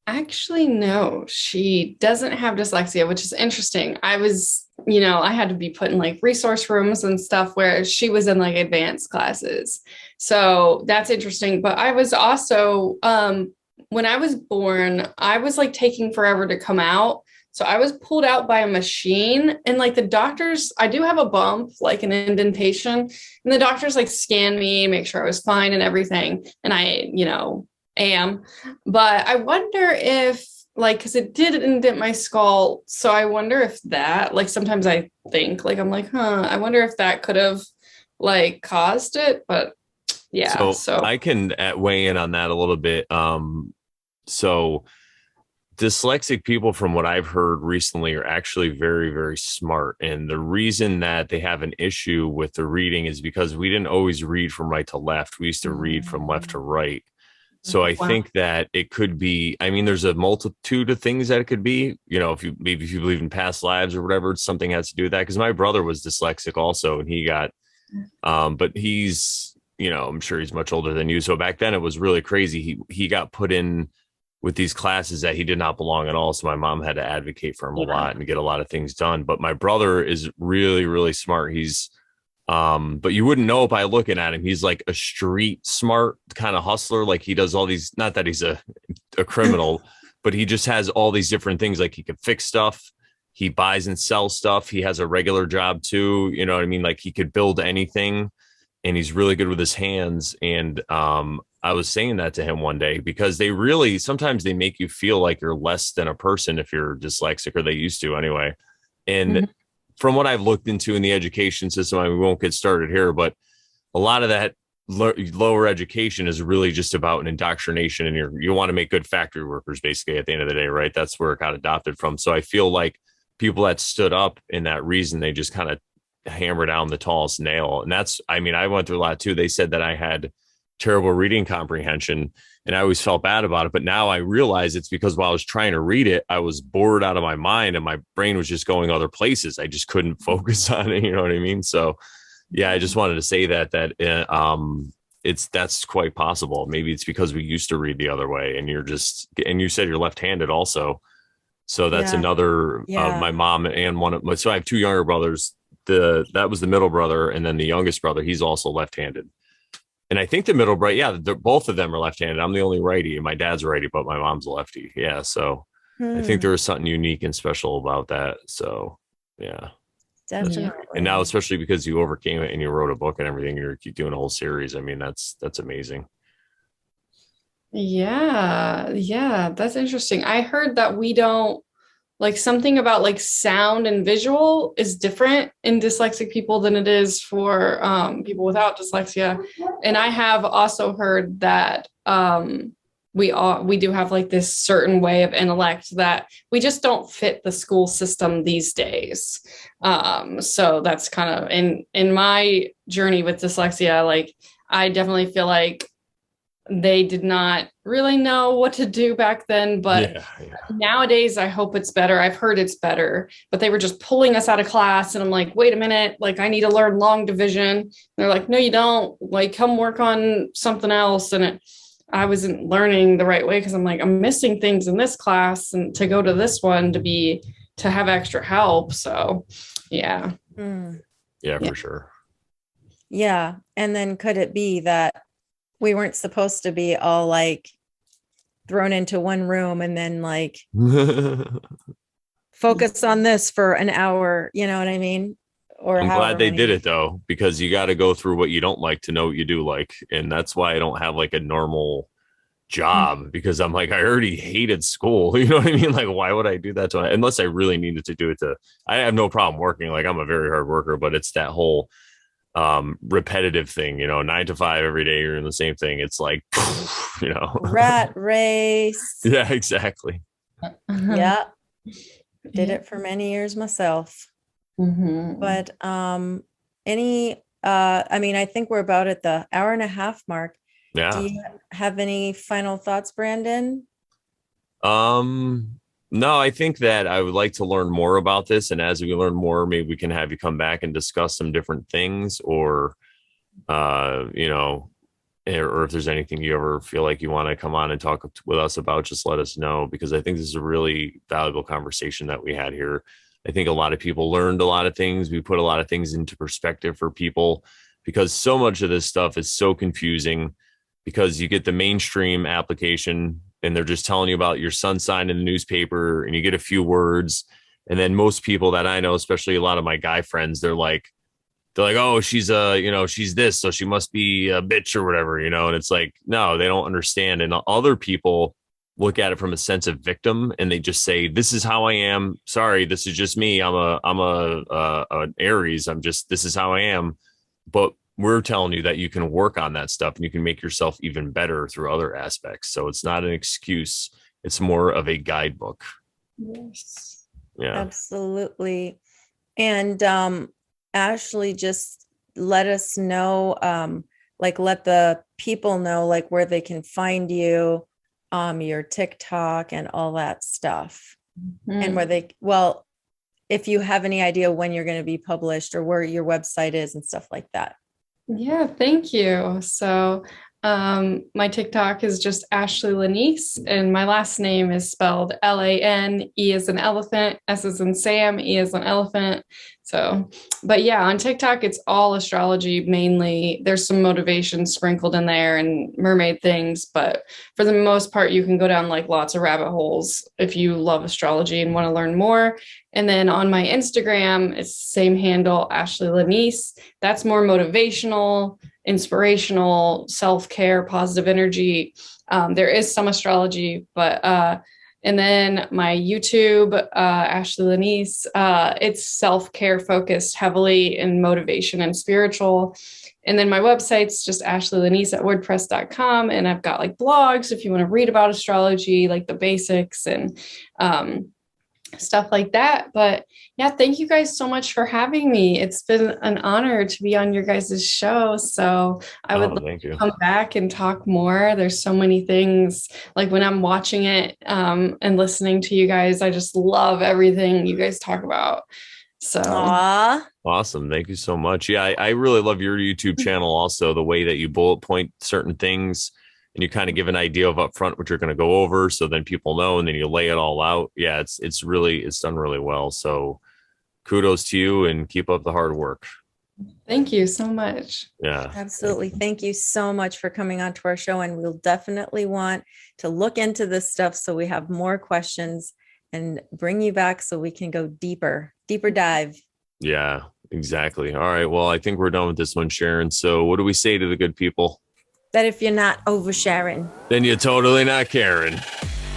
Actually, no, she doesn't have dyslexia, which is interesting. I was, I had to be put in like resource rooms and stuff where she was in like advanced classes. So that's interesting. But I was also, when I was born, I was like taking forever to come out. So I was pulled out by a machine, and like the doctors, I do have a bump, like an indentation, and the doctors like scanned me, make sure I was fine and everything. And I, am, but I wonder if, like, because it did indent my skull. So I wonder if that, like, sometimes I think, like, I'm like, I wonder if that could have like caused it. But yeah, so I can weigh in on that a little bit. So dyslexic people, from what I've heard recently, are actually very, very smart. And the reason that they have an issue with the reading is because we didn't always read from right to left. We used to read from left to right. So I think that it could be, I mean, there's a multitude of things that it could be, if you believe in past lives or whatever, something has to do with that. Because my brother was dyslexic also, and he got, but he's, I'm sure he's much older than you. So back then it was really crazy. He got put in with these classes that he did not belong at all. So my mom had to advocate for him a lot and get a lot of things done. But my brother is really, really smart. He's, but you wouldn't know by looking at him. He's like a street smart kind of hustler. Like he does all these, not that he's a criminal, but he just has all these different things. Like he could fix stuff. He buys and sells stuff. He has a regular job too. You know what I mean? Like he could build anything, and he's really good with his hands. And, I was saying that to him one day, because they really, sometimes they make you feel like you're less than a person if you're dyslexic, or they used to anyway. And from what I've looked into in the education system, I mean, we won't get started here, but a lot of that lower education is really just about an indoctrination, and you want to make good factory workers basically at the end of the day, right? That's where it got adopted from. So I feel like people that stood up in that reason, they just kind of hammer down the tallest nail. And that's, I mean, I went through a lot too. They said that I had terrible reading comprehension, and I always felt bad about it. But now I realize it's because while I was trying to read it, I was bored out of my mind, and my brain was just going other places. I just couldn't focus on it. You know what I mean? So yeah, I just wanted to say that that's quite possible. Maybe it's because we used to read the other way, and and you said you're left-handed also. So that's another, my mom and so I have two younger brothers. That was the middle brother. And then the youngest brother, he's also left-handed. And I think the middle brother, both of them are left-handed. I'm the only righty, and my dad's righty, but my mom's a lefty. Yeah. So I think there was something unique and special about that. So yeah. Definitely. And now, especially because you overcame it and you wrote a book and everything, you're doing a whole series. I mean, that's amazing. Yeah, that's interesting. I heard that we don't, like, something about like sound and visual is different in dyslexic people than it is for people without dyslexia. And I have also heard that we do have like this certain way of intellect that we just don't fit the school system these days. So that's kind of in my journey with dyslexia, like I definitely feel like they did not really know what to do back then, but nowadays I hope it's better. I've heard it's better, but they were just pulling us out of class, and I'm like, wait a minute, like I need to learn long division. And they're like, no, you don't, like come work on something else. And I wasn't learning the right way, because I'm like, I'm missing things in this class, and to go to this one to have extra help. So yeah. Yeah, for sure. Yeah. And then could it be that we weren't supposed to be all like thrown into one room and then like focus on this for an hour? You know what I mean? or I'm however glad they many did years. it though, because you got to go through what you don't like to know what you do like. And that's why I don't have like a normal job, because I'm like, I already hated school. You know what I mean? Like, why would I do that to unless I really needed to do it to, I have no problem working. Like I'm a very hard worker, but it's that whole repetitive thing, 9 to 5 every day, you're in the same thing. It's like, Rat race. Yeah, exactly. Yeah. Did Yeah. it for many years myself. Mhm. But I think we're about at the hour and a half mark. Yeah. Do you have any final thoughts, Brandon? No, I think that I would like to learn more about this. And as we learn more, maybe we can have you come back and discuss some different things, or, or if there's anything you ever feel like you want to come on and talk with us about, just let us know, because I think this is a really valuable conversation that we had here. I think a lot of people learned a lot of things. We put a lot of things into perspective for people, because so much of this stuff is so confusing, because you get the mainstream application and they're just telling you about your sun sign in the newspaper, and you get a few words. And then most people that I know, especially a lot of my guy friends, they're like, oh, she's she's this, so she must be a bitch or whatever, and it's like, no, they don't understand. And other people look at it from a sense of victim, and they just say, this is how I am. Sorry, this is just me. I'm an Aries. This is how I am. But we're telling you that you can work on that stuff and you can make yourself even better through other aspects. So it's not an excuse. It's more of a guidebook. Yes. Yeah. Absolutely. And Ashley, just let us know, let the people know, like, where they can find you, your TikTok and all that stuff. And where if you have any idea when you're going to be published, or where your website is and stuff like that. Yeah, thank you. So my TikTok is just Ashley Lanese, and my last name is spelled Lane, E as an elephant, S as in Sam, E as an elephant. So, but yeah, on TikTok, it's all astrology mainly. There's some motivation sprinkled in there and mermaid things, but for the most part, you can go down like lots of rabbit holes if you love astrology and want to learn more. And then on my Instagram, it's the same handle, Ashley Lanese. That's more motivational, inspirational, self-care, positive energy. There is some astrology, but and then my YouTube, Ashley Lanese, it's self-care focused heavily in motivation and spiritual. And then my website's just ashleylanese@wordpress.com. And I've got like blogs if you want to read about astrology, like the basics and stuff like that. But yeah, thank you guys so much for having me. It's been an honor to be on your guys' show. So I would love to come back and talk more. There's so many things, like when I'm watching it and listening to you guys, I just love everything you guys talk about. So awesome. Thank you so much. Yeah, I really love your YouTube channel also, the way that you bullet point certain things and you kind of give an idea of upfront what you're going to go over, so then people know, and then you lay it all out. Yeah, it's done really well. So kudos to you, and keep up the hard work. Thank you so much. Yeah, absolutely. Thank you so much for coming on to our show. And we'll definitely want to look into this stuff, so we have more questions and bring you back so we can go deeper dive. Yeah, exactly. All right. Well, I think we're done with this one, Sharon. So what do we say to the good people? That if you're not oversharing, then you're totally not caring.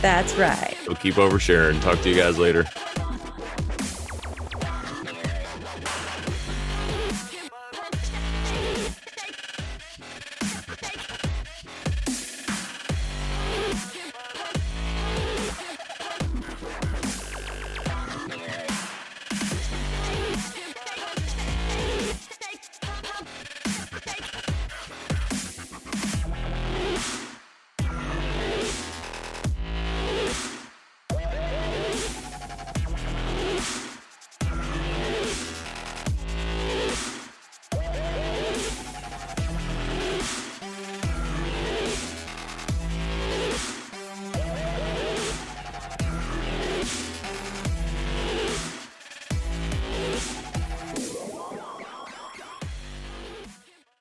That's right. So keep oversharing. Talk to you guys later.